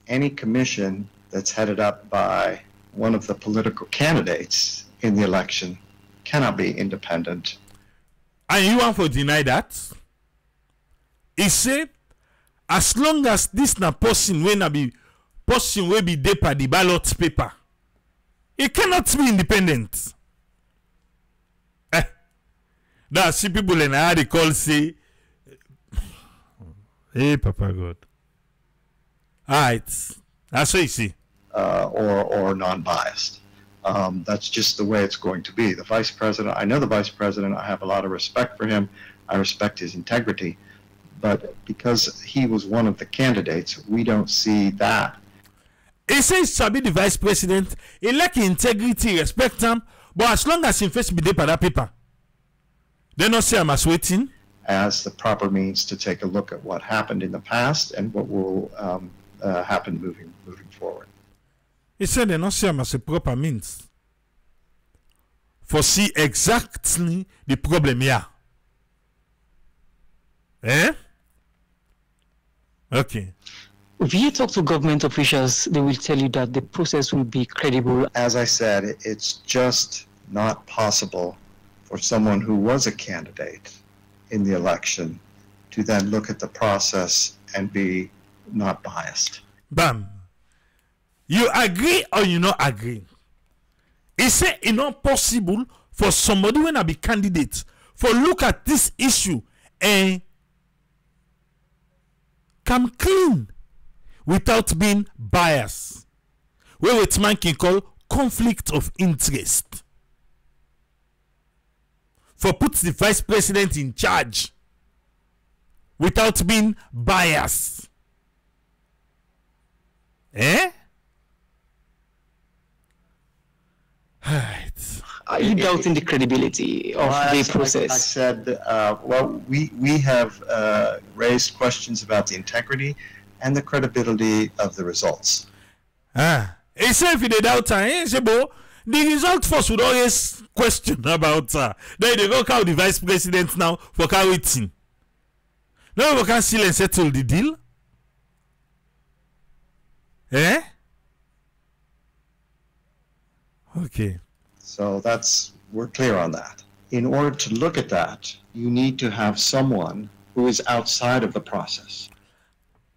Any commission that's headed up by one of the political candidates in the election cannot be independent. And you want to deny that? He say, as long as this na person will be there by the ballot paper, it cannot be independent. That's see people in how they call say, hey, Papa God. Alright, that's what you see. Or non-biased. That's just the way it's going to be. The vice president, I know the vice president, I have a lot of respect for him. I respect his integrity. But because he was one of the candidates, we don't see that. He says to be the vice president, he lack integrity, respect him, but as long as he face be there by that paper, they not say I'm as waiting. As the proper means to take a look at what happened in the past and what will happen moving forward. He said they not see him as a proper means. Foresee exactly the problem here. Eh? Okay. If you talk to government officials, they will tell you that the process will be credible. As I said, it's just not possible for someone who was a candidate in the election to then look at the process and be not biased. Bam. You agree or you not agree? He said it's not possible for somebody when I be candidate for look at this issue and come clean without being biased. What man can call conflict of interest. For put the vice president in charge without being biased. Eh? Right. Are you doubting the credibility of the process? I said, well, we have raised questions about the integrity and the credibility of the results. He said if you doubt the result first would always question about then they go call the vice president now for waiting. Now we can still and settle the deal. Eh? Okay. So we're clear on that. In order to look at that, you need to have someone who is outside of the process.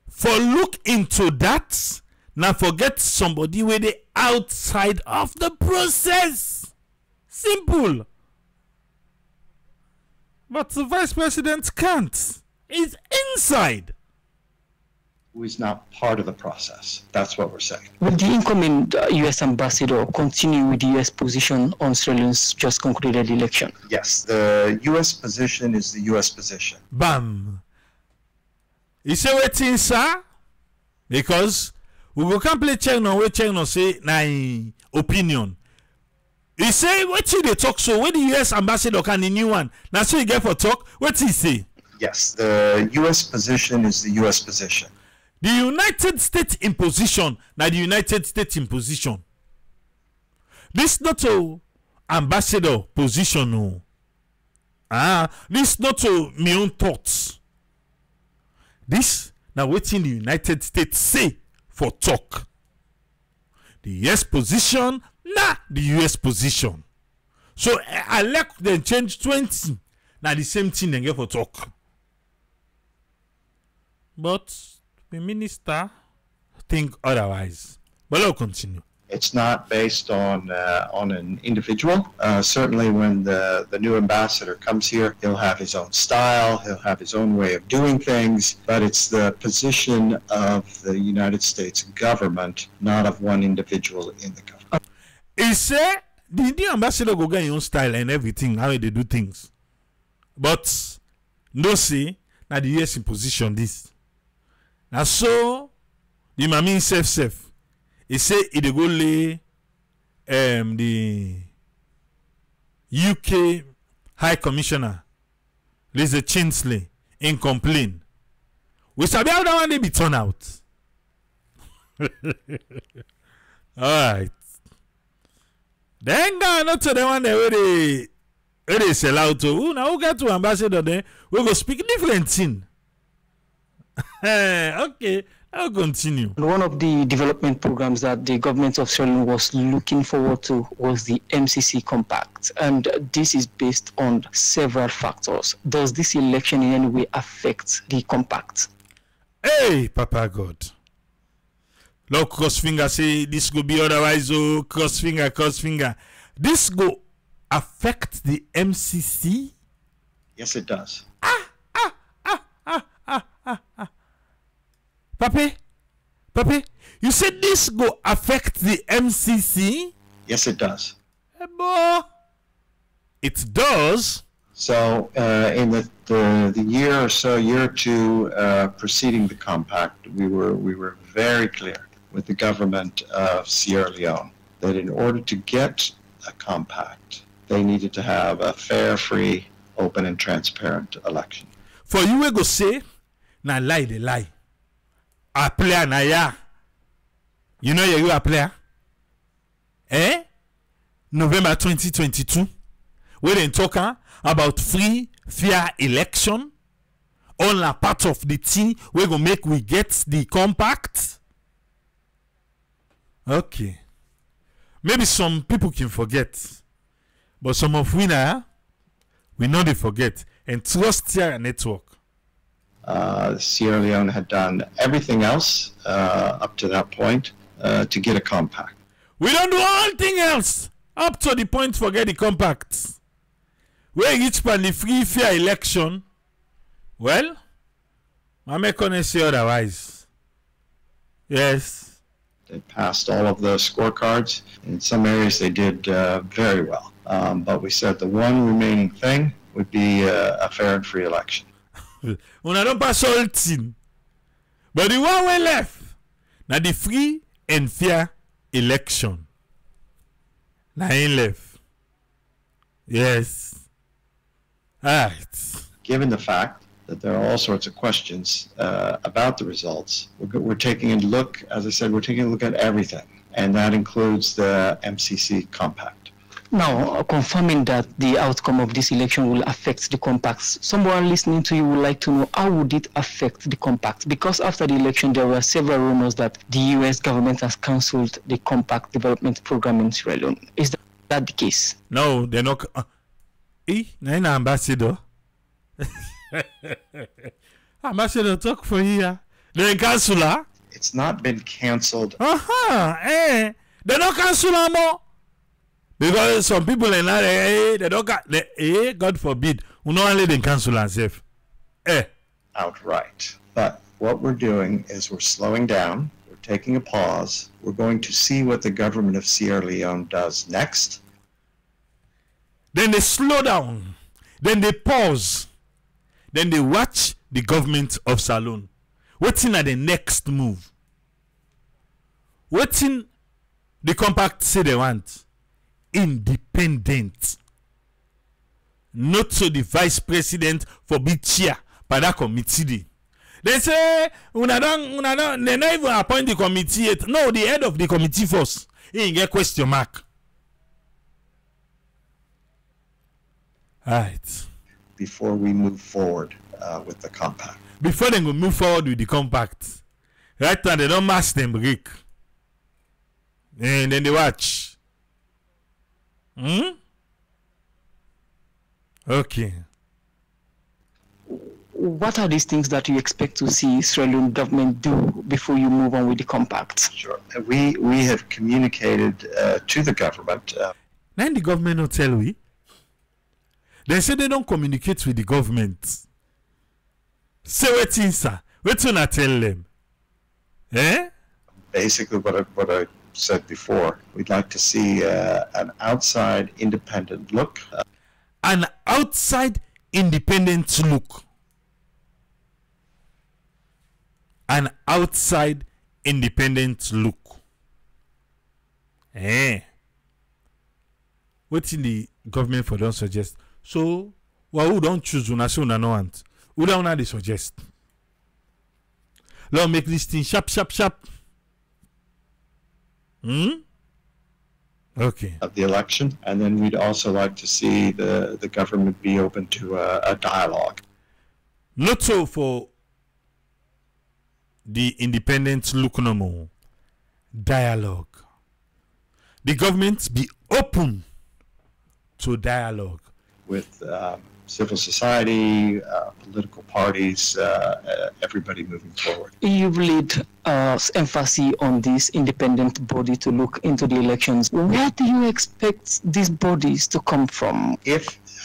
For look into that, now forget somebody with the outside of the process. Simple. But the vice president can't. He's inside. Who is not part of the process. That's what we're saying. Will the incoming U.S. ambassador continue with the U.S. position on Sierra Leone's just concluded election? Yes, the U.S. position is the U.S. position. Bam. You say waiting, sir? Because we go can't play check no we check no say na opinion. He say what they talk so when the U.S. ambassador can the new one. Now so you get for talk, what he say? Yes, the U.S. position is the U.S. position. The United States imposition, now the United States imposition. This not a ambassador position, no. This not to my own thoughts. This now waiting the United States say for talk. The US position, the US position. So I like them change 20. Now the same thing they get for talk. But the minister think otherwise. But I'll continue. It's not based on an individual. Certainly when the new ambassador comes here, he'll have his own style, he'll have his own way of doing things, but it's the position of the United States government, not of one individual in the government. He said the new ambassador go get his own style and everything, how they do things. But no say, now the US in position this. Now so the mammy himself. He say he dey go lay the UK High Commissioner Lisa Chinsley in complain. We sabi how that one they be turned out. Alright. Then not to the one where they sell out to. Now who get to ambassador then we go speak different thing. Okay. I'll continue. One of the development programs that the government of Sierra Leone was looking forward to was the MCC Compact, and this is based on several factors. Does this election in any way affect the compact? Hey, Papa God. Lord, cross finger, say this go be otherwise. Oh, cross finger, cross finger. This go affect the MCC? Yes, it does. Papi, you said this go affect the MCC? Yes, it does. It does. So, in the year or so, year or two preceding the compact, we were very clear with the government of Sierra Leone that in order to get a compact, they needed to have a fair, free, open, and transparent election. For you, we go say, na lie the lie. A player na ya. You know you a player? Eh? November 2022. We then talk about free, fair election. All a part of the thing we go make we get the compact. Okay. Maybe some people can forget. But some of we now, we know they forget. And trust your network. Sierra Leone had done everything else up to that point to get a compact. We don't do anything else up to the point forget the compact. We reach for the free fair election. Well, I'm not going to say otherwise. Yes. They passed all of the scorecards. In some areas they did very well. But we said the one remaining thing would be a fair and free election. Una don't pass all thing. But the one we left, now the free and fair election. Now ain't left. Yes. Alright. Given the fact that there are all sorts of questions about the results, we're taking a look, as I said, we're taking a look at everything. And that includes the MCC compact. Now, confirming that the outcome of this election will affect the compacts, someone listening to you would like to know how would it affect the compact? Because after the election, there were several rumors that the U.S. government has cancelled the compact development program in Sierra Leone. Is that the case? No, they're not. An ambassador. Ambassador, talk for here. They're cancel her. It's not been cancelled. They're not cancel her more. Because some people in that, they don't got, God forbid, we don't let them cancel themselves. Outright. But what we're doing is we're slowing down, we're taking a pause, we're going to see what the government of Sierra Leone does next. Then they slow down, then they pause, then they watch the government of Sierra Leone. Waiting at the next move. Waiting the compact say they want. Independent, not so the vice president for be chair by that committee. They say they not even appoint the committee yet. No, the head of the committee first. He get question mark. Alright. Before we move forward with the compact. Before they go move forward with the compact, right now they don't mask them break. And then they watch. Okay. What are these things that you expect to see Sierra Leone government do before you move on with the compact? Sure. We have communicated to the government. Now the government don't tell we. They say they don't communicate with the government. Say what things, sir. What you not tell them? Basically, what I said before, we'd like to see an outside independent look. An outside independent look. An outside independent look. What in the government for don't suggest? So, well, who don't choose una so una no want? Who don't they suggest? Let's make this thing sharp. Okay. Of the election, and then we'd also like to see the government be open to a dialogue. Not so for the independent look no more. Dialogue. The government be open to dialogue with civil society, political parties, everybody moving forward. You've laid emphasis on this independent body to look into the elections. Where do you expect these bodies to come from?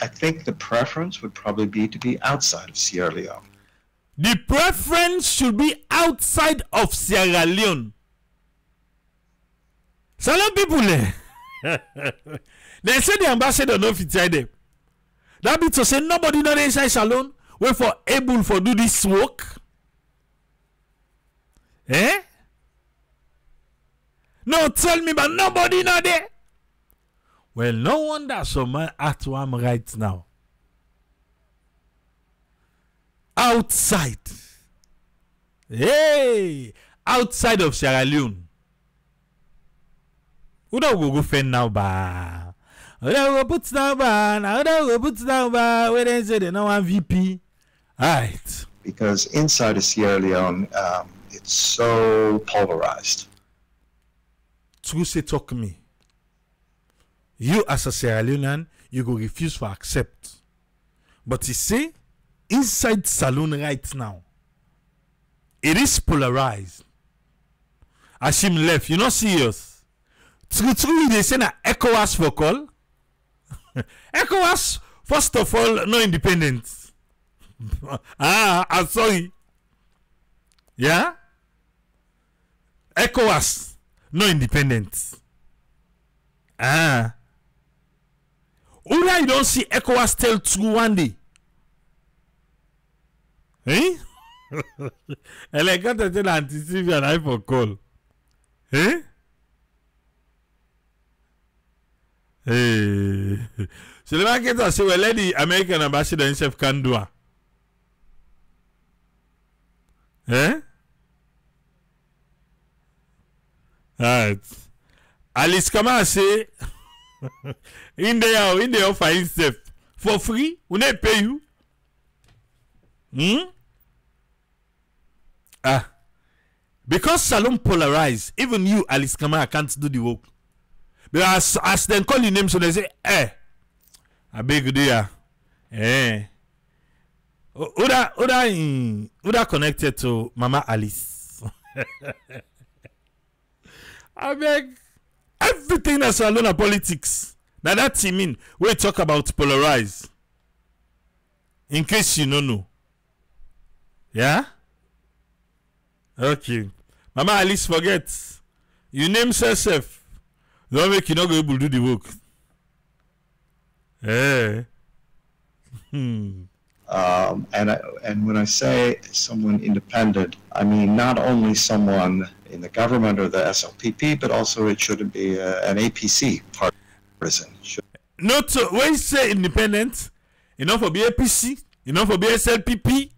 I think the preference would probably be to be outside of Sierra Leone. The preference should be outside of Sierra Leone. Salon people, they say the ambassador no fit them. That means to say nobody not inside Salon wait for able for do this work. Eh? No, tell me, but nobody not there. Well, no wonder some man at one right now. Outside. Hey! Outside of Sierra Leone. Who don't go fend now, ba? Who don't go put down, ba? Now who don't go put down, ba? Where they say they know one VP. Alright. Because inside of Sierra Leone, it's so polarized. True say talk me. You as a Sierra Leonean, you go refuse to accept. But you see, inside Salon right now, it is polarized. As him left, you not serious. True, they say na ECOWAS for call. ECOWAS, first of all, no independent. I'm sorry. Yeah? ECOWAS, no independent. Ura, you don't see ECOWAS tell true one day. Eh? And I got to tell anti-CV and I for call. Eh? Hey. So the market say, well, let the American ambassador himself can do it. Eh? Alright. Alice Kama say, in the offer himself for free, we not pay you. Because Salon polarized, even you, Alice Kama, can't do the work. But as they call your name, so they say, I beg you, dear. Uda connected to Mama Alice. I beg everything that's Salon of politics. Now that you mean we talk about polarize. In case you don't know. Yeah? Okay. Mama Alice forget. You name yourself. Don't make you not go able to do the work. And when I say someone independent, I mean not only someone in the government or the SLPP, but also it shouldn't be an APC partisan. Not so, when you say independent, enough for be APC, enough for be SLPP,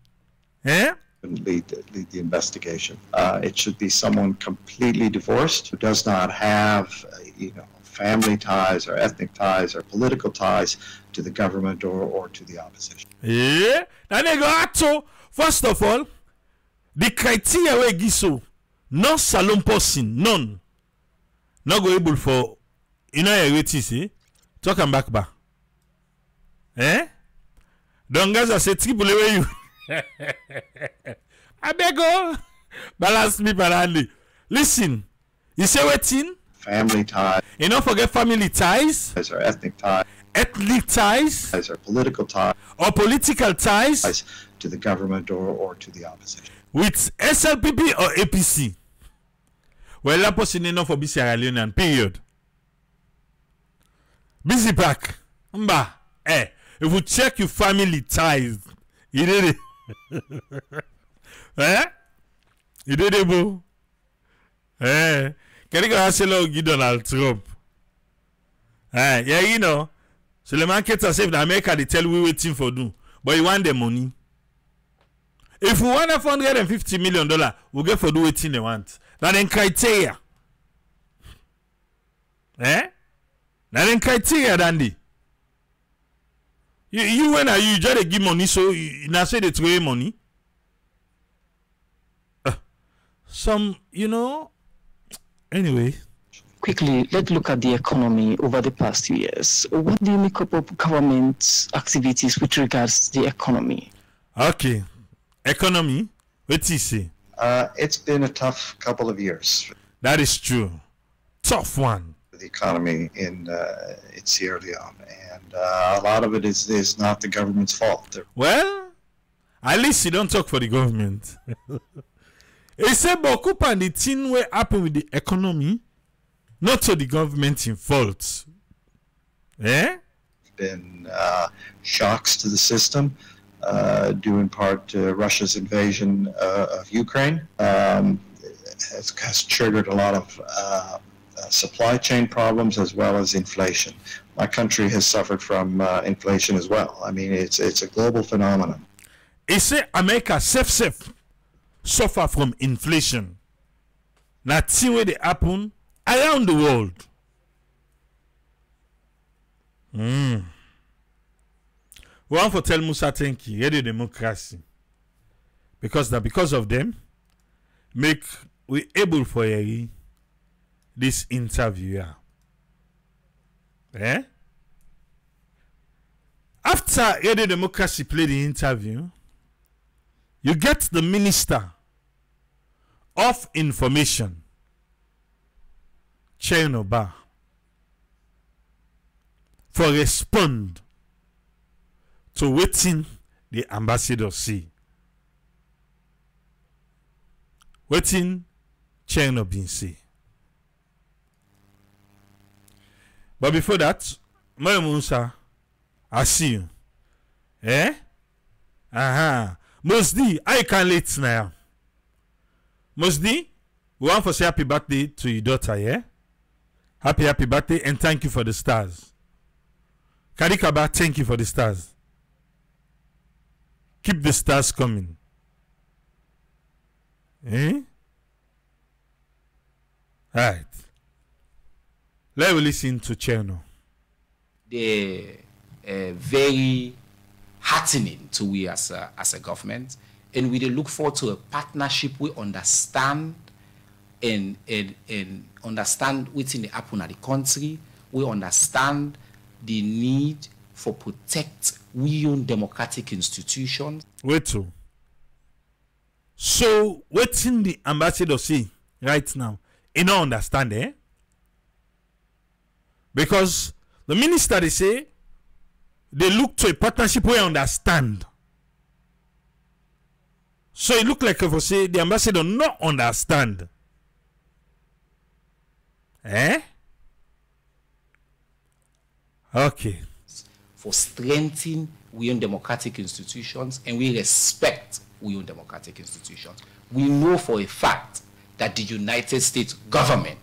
lead the investigation. It should be someone completely divorced who does not have, family ties or ethnic ties or political ties to the government or to the opposition. Yeah. Now they go to first of all, the criteria we give so no Salon person, none. Not go able for see. Talk and back. Don't guys I say triple away you. I beg you. Balance me parallelly. Listen, you say what in? Family ties. You don't forget family ties. Or ethnic ties. Ethnic ties. Or political ties. Or political ties. To the government or to the opposition. With SLPP or APC. Well, that person enough for Sierra Leonean, period. Busy back. Mba. If you check your family ties, you did it. You did it, boo. Can you go ask Donald Trump? Yeah, so the market has said America they tell we waiting for do, but you want the money. If we want $450 million, we'll get for do waiting they want. Now then criteria. Now then criteria, Dandy. You when are you just give money so you now say they throw money? some, anyway. Quickly, let's look at the economy over the past 2 years. What do you make up of government activities with regards to the economy? Okay. Economy, what do you say? It's been a tough couple of years. That is true. Tough one. The economy in Sierra Leone, and a lot of it is not the government's fault. Well, at least you don't talk for the government. It's a bokup and the thing will happen with the economy, not to the government in fault. Eh? Been shocks to the system, due in part to Russia's invasion of Ukraine. Has triggered a lot of supply chain problems as well as inflation. My country has suffered from inflation as well. I mean, it's a global phenomenon. It say America safe suffer from inflation. Now, see where they happen around the world. We want to tell Musa thank you, Radio Democracy, because of them, make we able for this interview. Eh? After Radio Democracy played the interview, you get the Minister of Information, Chenoba, for respond to waiting the ambassador see. Waiting Chernobyl see. But before that, my Musa, I see you. Eh? Mosdi, I can't late now. Mosdi, we want to say happy birthday to your daughter, yeah? Happy birthday, and thank you for the stars. Karikaba, thank you for the stars. Keep the stars coming. Eh? Right. Let's listen to Cherno. They're very heartening to we as a government, and we look forward to a partnership we understand and understand within the happen at the country. We understand the need for protect we own democratic institutions. Wait to. So what's in the ambassador say right now? You don't understand, eh? Because the minister they say they look to a partnership we understand. So it look like if I say the ambassador not understand. Eh? Okay. For strengthening we own democratic institutions, and we respect we own democratic institutions. We know for a fact that the United States government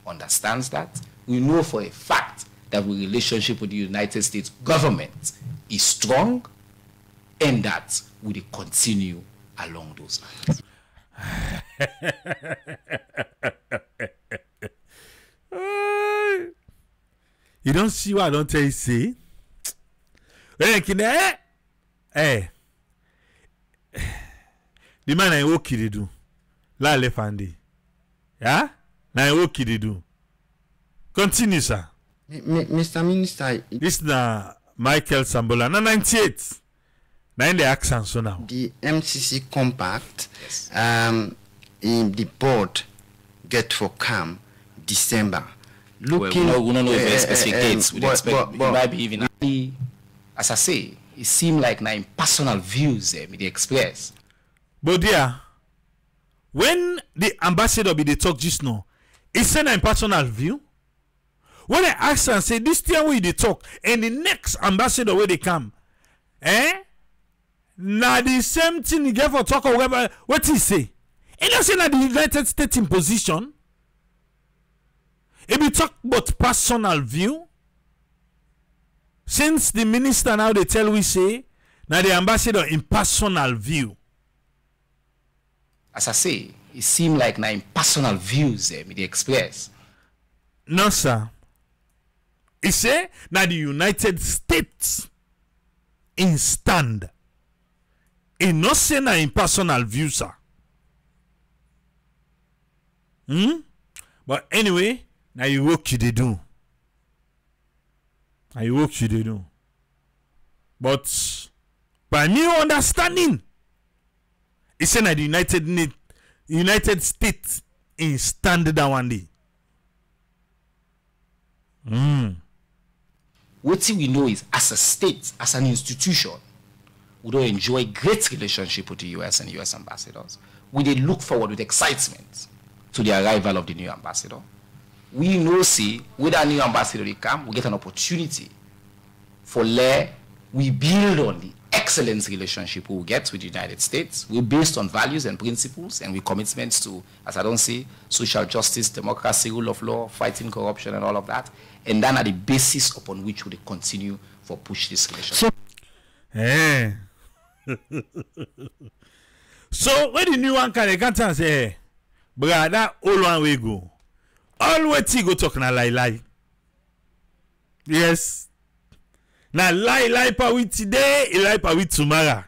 understands that. We know for a fact that the relationship with the United States government is strong, and that we will continue along those lines. You don't see what I don't tell you, see? Hey. The man I work they do. La lefandi. Yeah? Na work they do. Continue, sir. Mr. Minister, this is Michael Sambola. Na 98. Na in the accent so now. The MCC compact, Yes. In the board get for come December. Looking, we don't know if specific dates. We expect it might be even early. As I say, it seems like na personal views me they express. But dear, when the ambassador be they talk just now, it's a personal view. When I ask and say this thing where they talk, and the next ambassador where they come, now the same thing you get for talk or whatever, what he say? And you say that the United States in position. If we talk about personal view, since the minister now they tell we say, now the ambassador in personal view. As I say, it seems like na personal views me they express. No, sir. He say now the United States in stand. He not say na in personal view, sir. But anyway, now you work you they do. Now you work you they do. But by me understanding, it's saying that the United States in standard that one day. What we know is, as a state, as an institution, we don't enjoy great relationship with the US and US ambassadors. We they look forward with excitement to the arrival of the new ambassador. We know, see, with our new ambassador they come, we get an opportunity for we build on the excellent relationship we will get with the United States. We're based on values and principles, and we commitments to, as I don't say, social justice, democracy, rule of law, fighting corruption, and all of that. And then are the basis upon which we continue for push this relationship. So when the new one can say, brother, all one way go. All way to go talk na lie. Yes. Now lie pa with today, lie pa with tomorrow.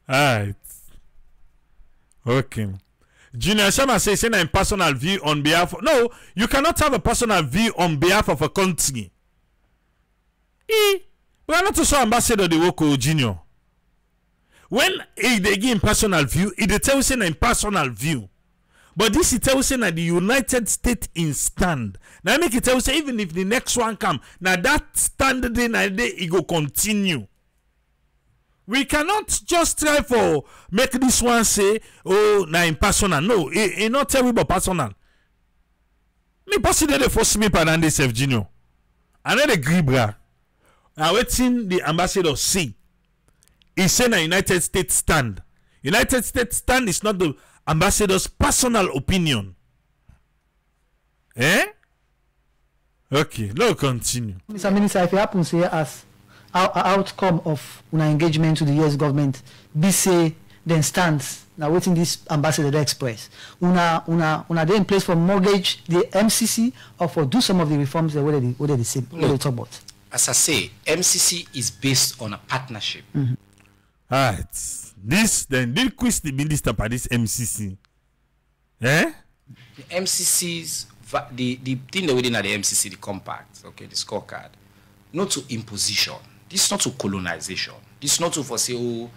Alright. Okay. Junior Shama says a personal view on behalf of, no, you cannot have a personal view on behalf of a country. We are not also ambassador the work of Junior. When they give personal view, it tells you in personal view. But this is tells you that the United States in stand. Now make it tell you even if the next one come, now that standard day it go continue. We cannot just try for make this one say, oh, now impersonal. No, it not terrible personal. Me possibly they force me pardon this F Junior. I know the gribra. I waiting the ambassador see. He said a United States stand. United States stand is not the ambassador's personal opinion. Okay, let's continue. Mr. Minister, if it happens here as outcome of an engagement to the US government, be say then stands now waiting this ambassador express. Una they in place for mortgage the MCC or for do some of the reforms that what they say what they talk about. As I say, MCC is based on a partnership. Alright. This then did quiz the minister by this MCC. The MCC's the thing that within the MCC, the compact, okay, the scorecard, not to imposition. This is not to colonization. This is not to for say, oh,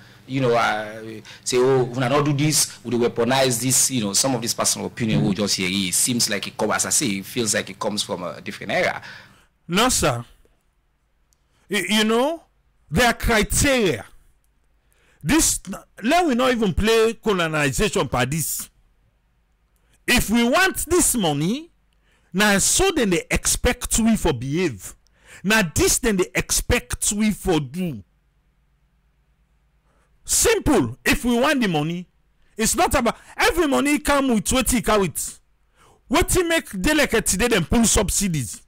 say, oh, when I not do this, would weaponize this, some of this personal opinion will just hear it seems like it comes, as I say, it feels like it comes from a different era. No, sir. There are criteria. This let we not even play colonization by this. If we want this money, now so then they expect we for behave. Now this then they expect we for do. Simple. If we want the money, it's not about every money come with what it come with. What he make delicate today then pull subsidies.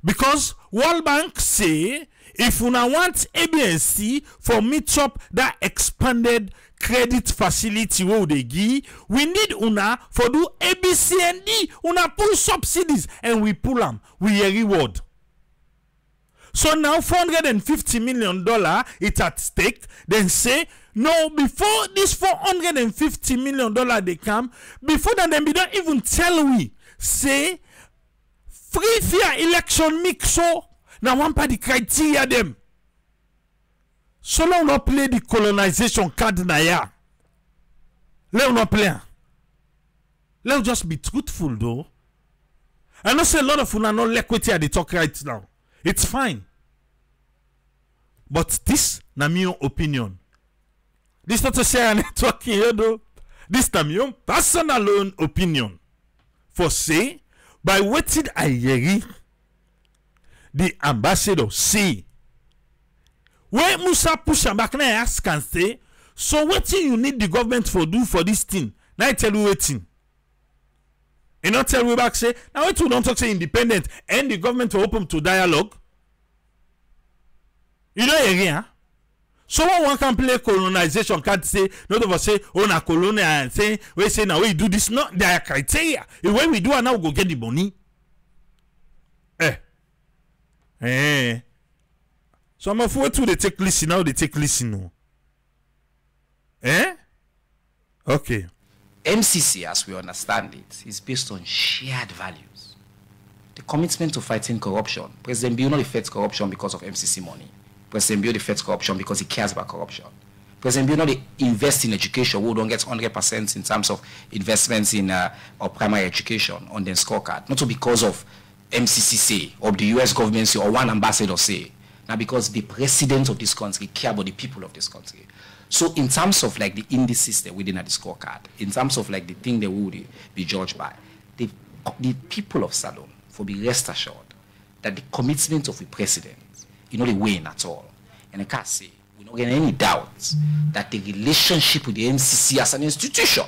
Because World Bank say if una want ABNC for meet up that expanded credit facility where they give, we need una for do ABC and D. Una pull subsidies and we pull them. We a reward. So now $450 million it's at stake. Then say no, before this $450 million they come, before that they don't even tell we say free fair election mix so now one part the criteria them. So let not play the colonization card na ya. Let not play. Let's just be truthful though. I know say a lot of you are not equity at the talk right now. It's fine. But this na my own opinion. This not to say I'm talking here though. This na my own personal own opinion. For say, by waiting I hear the ambassador say, when Musa push am back, now ask and say, so what you need the government for do for this thing? Now I tell you waiting. And not tell you back say, now what you don't talk say independent and the government will open to dialogue. You know again, so one can play colonization card say, not over say, oh na colonial and say, we say now we do this. No, there are criteria. The way we do and now we go get the money. Some of what they take listen now they take listen. Okay. MCC, as we understand it, is based on shared values. The commitment to fighting corruption. President Bill not fights corruption because of MCC money. President Bill fights corruption because he cares about corruption. President Bill not invest in education. We don't get 100% in terms of investments in our primary education on the scorecard. Not because of MCC say, or the US government say, or one ambassador say. Now because the president of this country care about the people of this country. So in terms of like the indices that within the scorecard, in terms of like the thing that we would be judged by, the people of Salone for be rest assured that the commitment of the president, the wane at all. And I can't say, we don't get any doubts that the relationship with the MCC as an institution,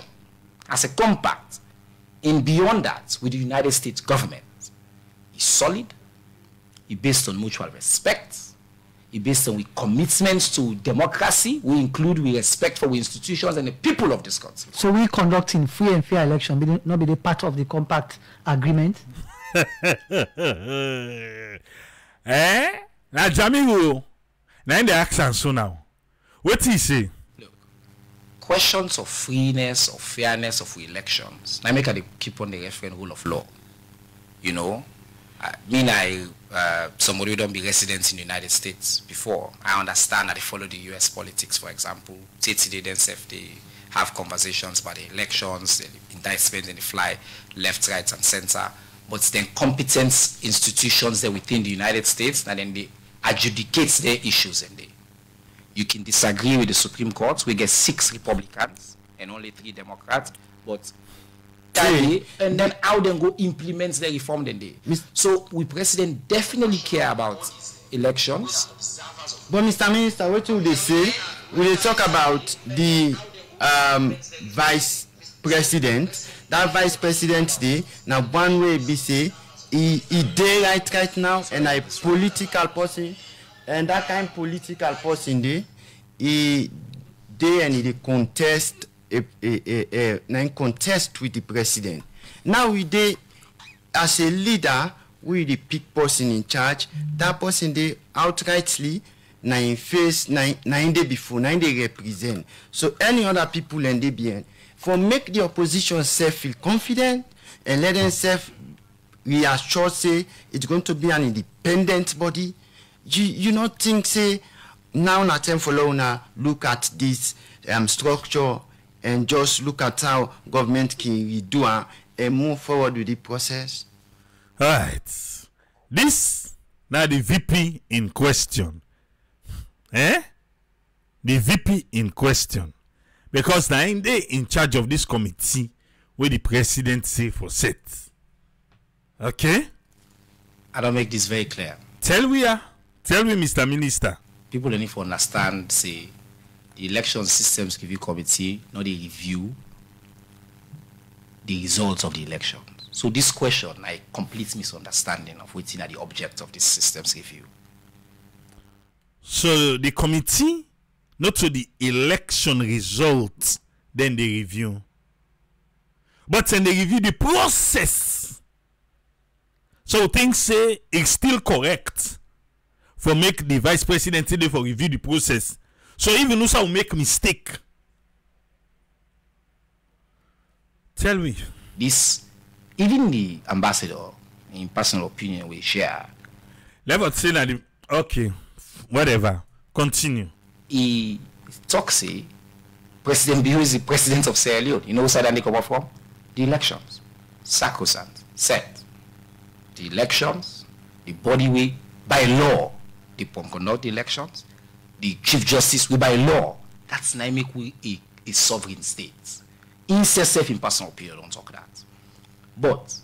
as a compact, and beyond that with the United States government is solid, it's based on mutual respect, it's based on commitments to democracy. We include respect for institutions and the people of this country. So we conducting free and fair election, not be the part of the compact agreement. Now Jamiru, now in the accent so now. What he say? Look, questions of freeness or fairness of elections. Now make I keep on the reference rule of law. You know, somebody who don't be residents in the United States before. I understand that they follow the US politics, for example. They have conversations about the elections, the indictments, and they fly left, right, and center. But then competent institutions that within the United States, and then they adjudicate their issues. And you can disagree with the Supreme Court. We get 6 Republicans and only 3 Democrats. But and then how they go implement the reform then they. So we president definitely care about elections. But Mr. Minister, what will they say? Will they talk about the vice president? That vice president day, now one way be say he day right now and a political person, and that kind of political person day, he and he contest contest with the president. Now we dey as a leader, we the pick person in charge. That person they outrightly in face 9 day before 9 day represent. So any other people and they be for make the opposition self feel confident and let themselves reassure say it's going to be an independent body. You not think say now na time for now look at this structure and just look at how government can redo and move forward with the process. All right. This now the VP in question. The VP in question. Because now they in charge of this committee where the president say for set. Okay? I don't make this very clear. Tell me, Mr. Minister. People don't need to understand, say, the election systems review committee, not they review the results of the elections. So this question, I complete misunderstanding of what's the object of this systems review. So the committee, not to the election results, then they review. But then they review the process. So things say it's still correct for make the vice president today for review the process. So even if I will make mistake, tell me. This, even the ambassador, in personal opinion, we share. Let us say that, okay, whatever, continue. He talks, say, President Bill is the president of Sierra Leone. You know where they come up from? The elections. Sacrosanct, set. The elections, the body way, by law, they conduct the elections. The Chief Justice, we by law, that's not make we a sovereign state. In self in personal opinion, don't talk that. But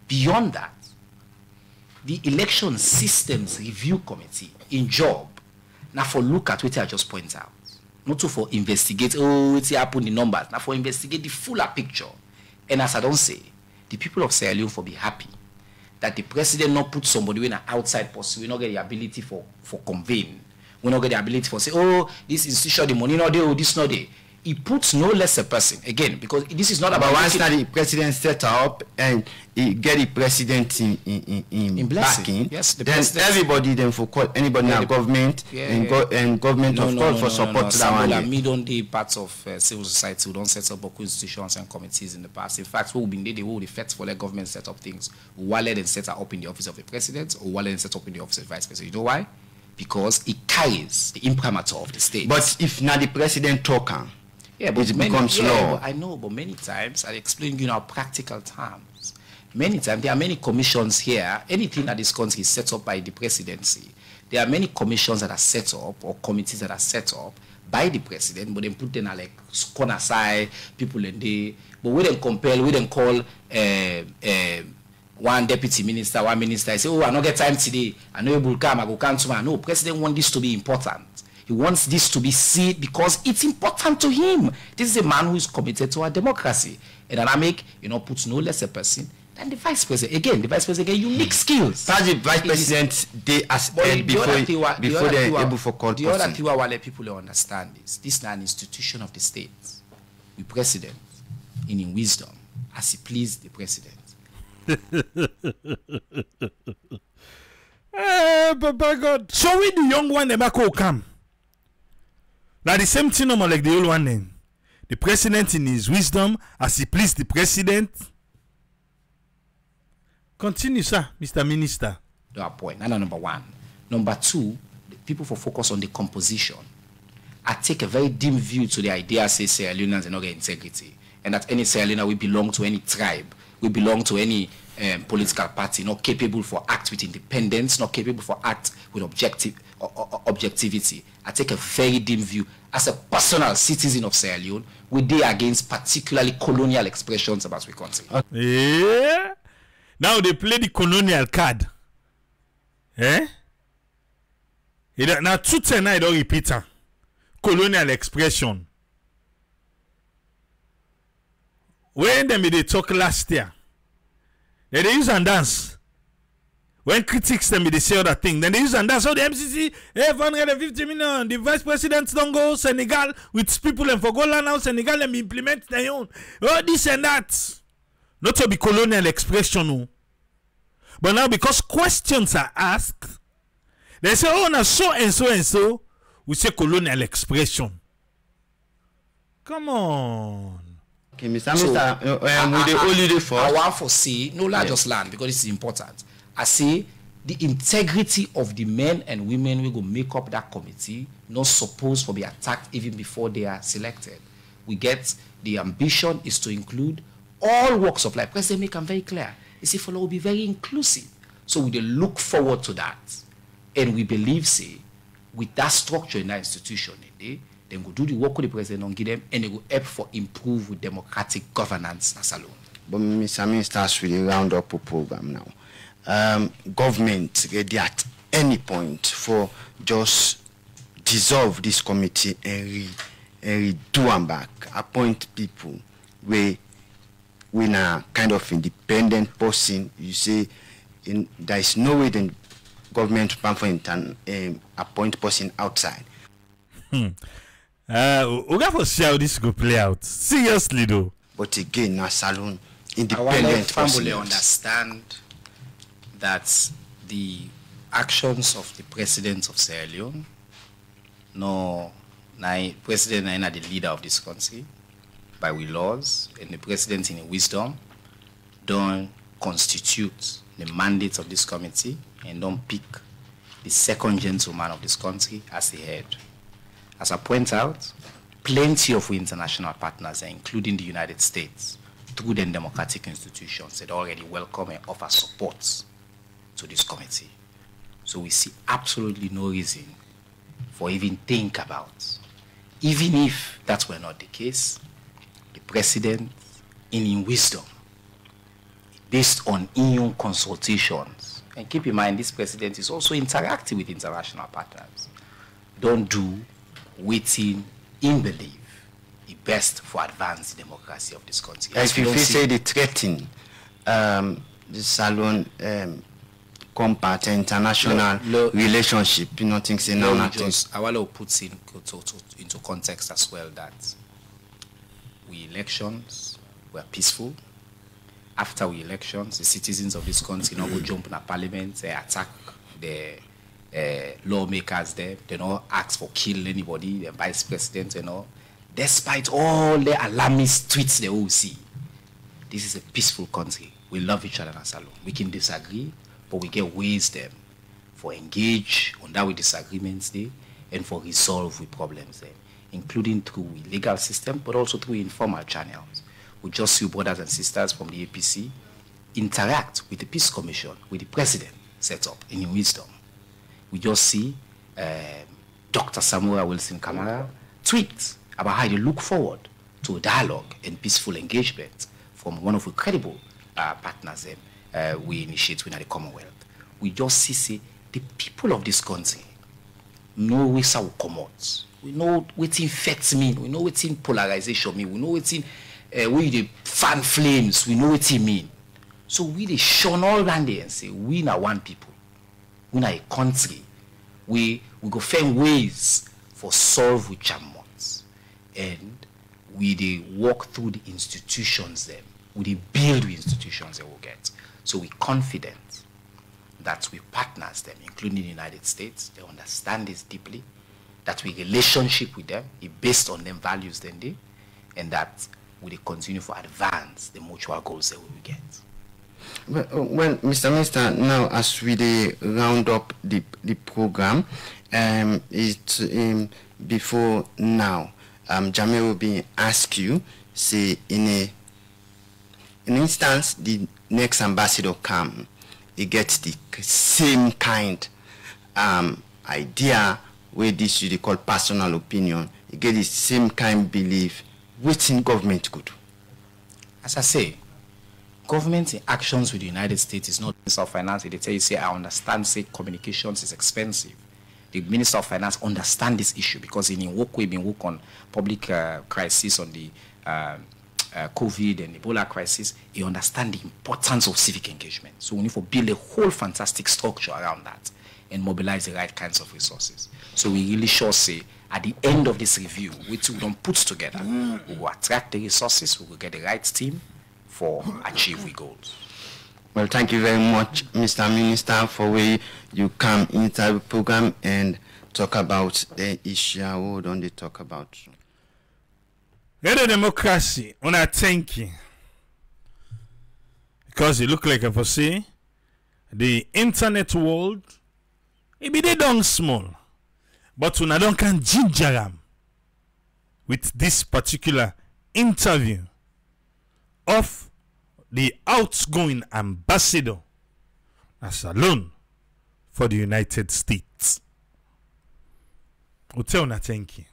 beyond that, the election systems review committee in job, now for look at what I just point out. Not to for investigate, what's happened in numbers, now for investigate the fuller picture. And as I don't say, the people of Sierra Leone for be happy that the president not put somebody in an outside person, we not get the ability for convene. We not get the ability for say, this institution, the money not there, this not there. he puts no less a person, again, because this is not about... But once the president set up and he get the president in backing, yes, then everybody then for call anybody in government and government of course for support to that one. Me don't be part of civil society who don't set up institutions and committees in the past. In fact, who been there, they will effect for the government set up things. While then set up in the office of the president, or while then set up in the office of the vice president. You know why? Because it carries the imprimatur of the state. But if not the president talking, yeah, but it becomes law. I know, but many times, I explain you in our practical terms. Many times, there are many commissions here. Anything that this country is set up by the presidency, there are many commissions that are set up or committees that are set up by the president, but then put them like corner side, people in there. But we then compel, we then call one deputy minister, one minister. I say, oh, I don't get time today. I know you will come, I will come tomorrow. No, president wants this to be important. He wants this to be seen because it's important to him. This is a man who is committed to our democracy. A dynamic, puts no less a person than the vice president. Again, the vice president, unique skills. That's the vice president, they as head before they're able for call person. The other thing I want people understand is this is an institution of the state. The president, in wisdom, as he pleased the president. Papa God. So we the young one never come. Now the same thing like the old one then. The president in his wisdom, as he pleased the president. Continue, sir, Mr. Minister. That point. That's number one. Number two, people for focus on the composition. I take a very dim view to the idea, say Sierra Leoneans are not getting integrity, and that any Sierra Leonean will belong to any tribe, will belong to any political party, not capable for act with independence, not capable for act with objectivity. I take a very dim view as a personal citizen of Sierra Leone. We deal against particularly colonial expressions about the country. Yeah. Now they play the colonial card. Eh? Now 210 I don't repeat her. Colonial expression. When they talk last year, they use and dance. When critics them they say other thing, then they use and dance. So the MCC, 150 million. The vice presidents don't go Senegal with people and for go land now Senegal and implement their own. Oh, this and that. Not to be colonial expression, no. But now because questions are asked, they say, oh, now so and so and so, we say colonial expression. Come on. Okay, Mr. Minister, I want to see, no, not just land, because this is important. I say the integrity of the men and women who will make up that committee, not supposed to be attacked even before they are selected. We get the ambition is to include all walks of life. President make them very clear. He said, will be very inclusive. So we look forward to that. And we believe, say, with that structure in that institution, then we'll do the work with the president and give them, and they will help for improve with democratic governance as alone. But Mr. Minister, as we round up a program now, government ready at any point for just dissolve this committee and redo them back, appoint people where we are kind of independent person. You say there is no way the government plan for appoint person outside. We got to see how this go play out. Seriously though. But again, now Salon independent person understand that the actions of the president of Sierra Leone, president is the leader of this country by we laws, and the president in wisdom don't constitute the mandate of this committee and don't pick the second gentleman of this country as the head. As I point out, plenty of international partners, including the United States, through their democratic institutions, that already welcome and offer support to this committee. So we see absolutely no reason for even think about, even if that were not the case, the president, in wisdom, based on EU consultations, and keep in mind this president is also interacting with international partners, don't do waiting in belief the best for advanced democracy of this country. If you say the threatening the Salon compact international relationship, you know, things in nothing. I want to put into context as well that we elections were peaceful. After we elections, the citizens of this country now go jump in a parliament, they attack the lawmakers there. They don't ask for kill anybody, the vice president, despite all the alarmist tweets they all see. This is a peaceful country. We love each other in Salon. We can disagree, but we get ways them for engage on that with disagreements there and for resolve with problems there, including through legal system, but also through informal channels. We just see brothers and sisters from the APC interact with the Peace Commission, with the president set up in wisdom. We just see Dr. Samuel Wilson Kamara tweet about how they look forward to a dialogue and peaceful engagement from one of the credible partners we initiate within the Commonwealth. We just see the people of this country know where we come out. We know what infects mean. We know what polarization mean. We know what we the fan flames. We know what it mean. So we they shun all around there and say we na one people. We na a country. We go find ways for solve with chamots. And we they walk through the institutions them. We they build the institutions they will get. So we confident that we partners them, including the United States. They understand this deeply. That we relationship with them is based on them values then they, and that we continue to advance the mutual goals that we will get. Well, Mr. Minister, now as we round up the program, before now, Jamil will be ask you, say in an instance, the next ambassador come, he gets the same kind idea where this you call personal opinion. He get the same kind belief. Which in government could? As I say, government in actions with the United States is not Minister of Finance. They tell you, say, I understand, say, communications is expensive. The Minister of Finance understand this issue because in work we've been work on public crisis on the COVID and Ebola crisis. He understand the importance of civic engagement. So we need to build a whole fantastic structure around that and mobilize the right kinds of resources. So we really sure say, at the end of this review, which we don't put together, we will attract the resources, we will get the right team for achieve we goals. Well, thank you very much, Mr. Minister, for where you come into the program and talk about the issue we don't they talk about. The democracy, when I thank you, because it look like I say, the internet world, it be they done small. But when I don't can ginger them with this particular interview of the outgoing ambassador as alone for the United States. Thank you.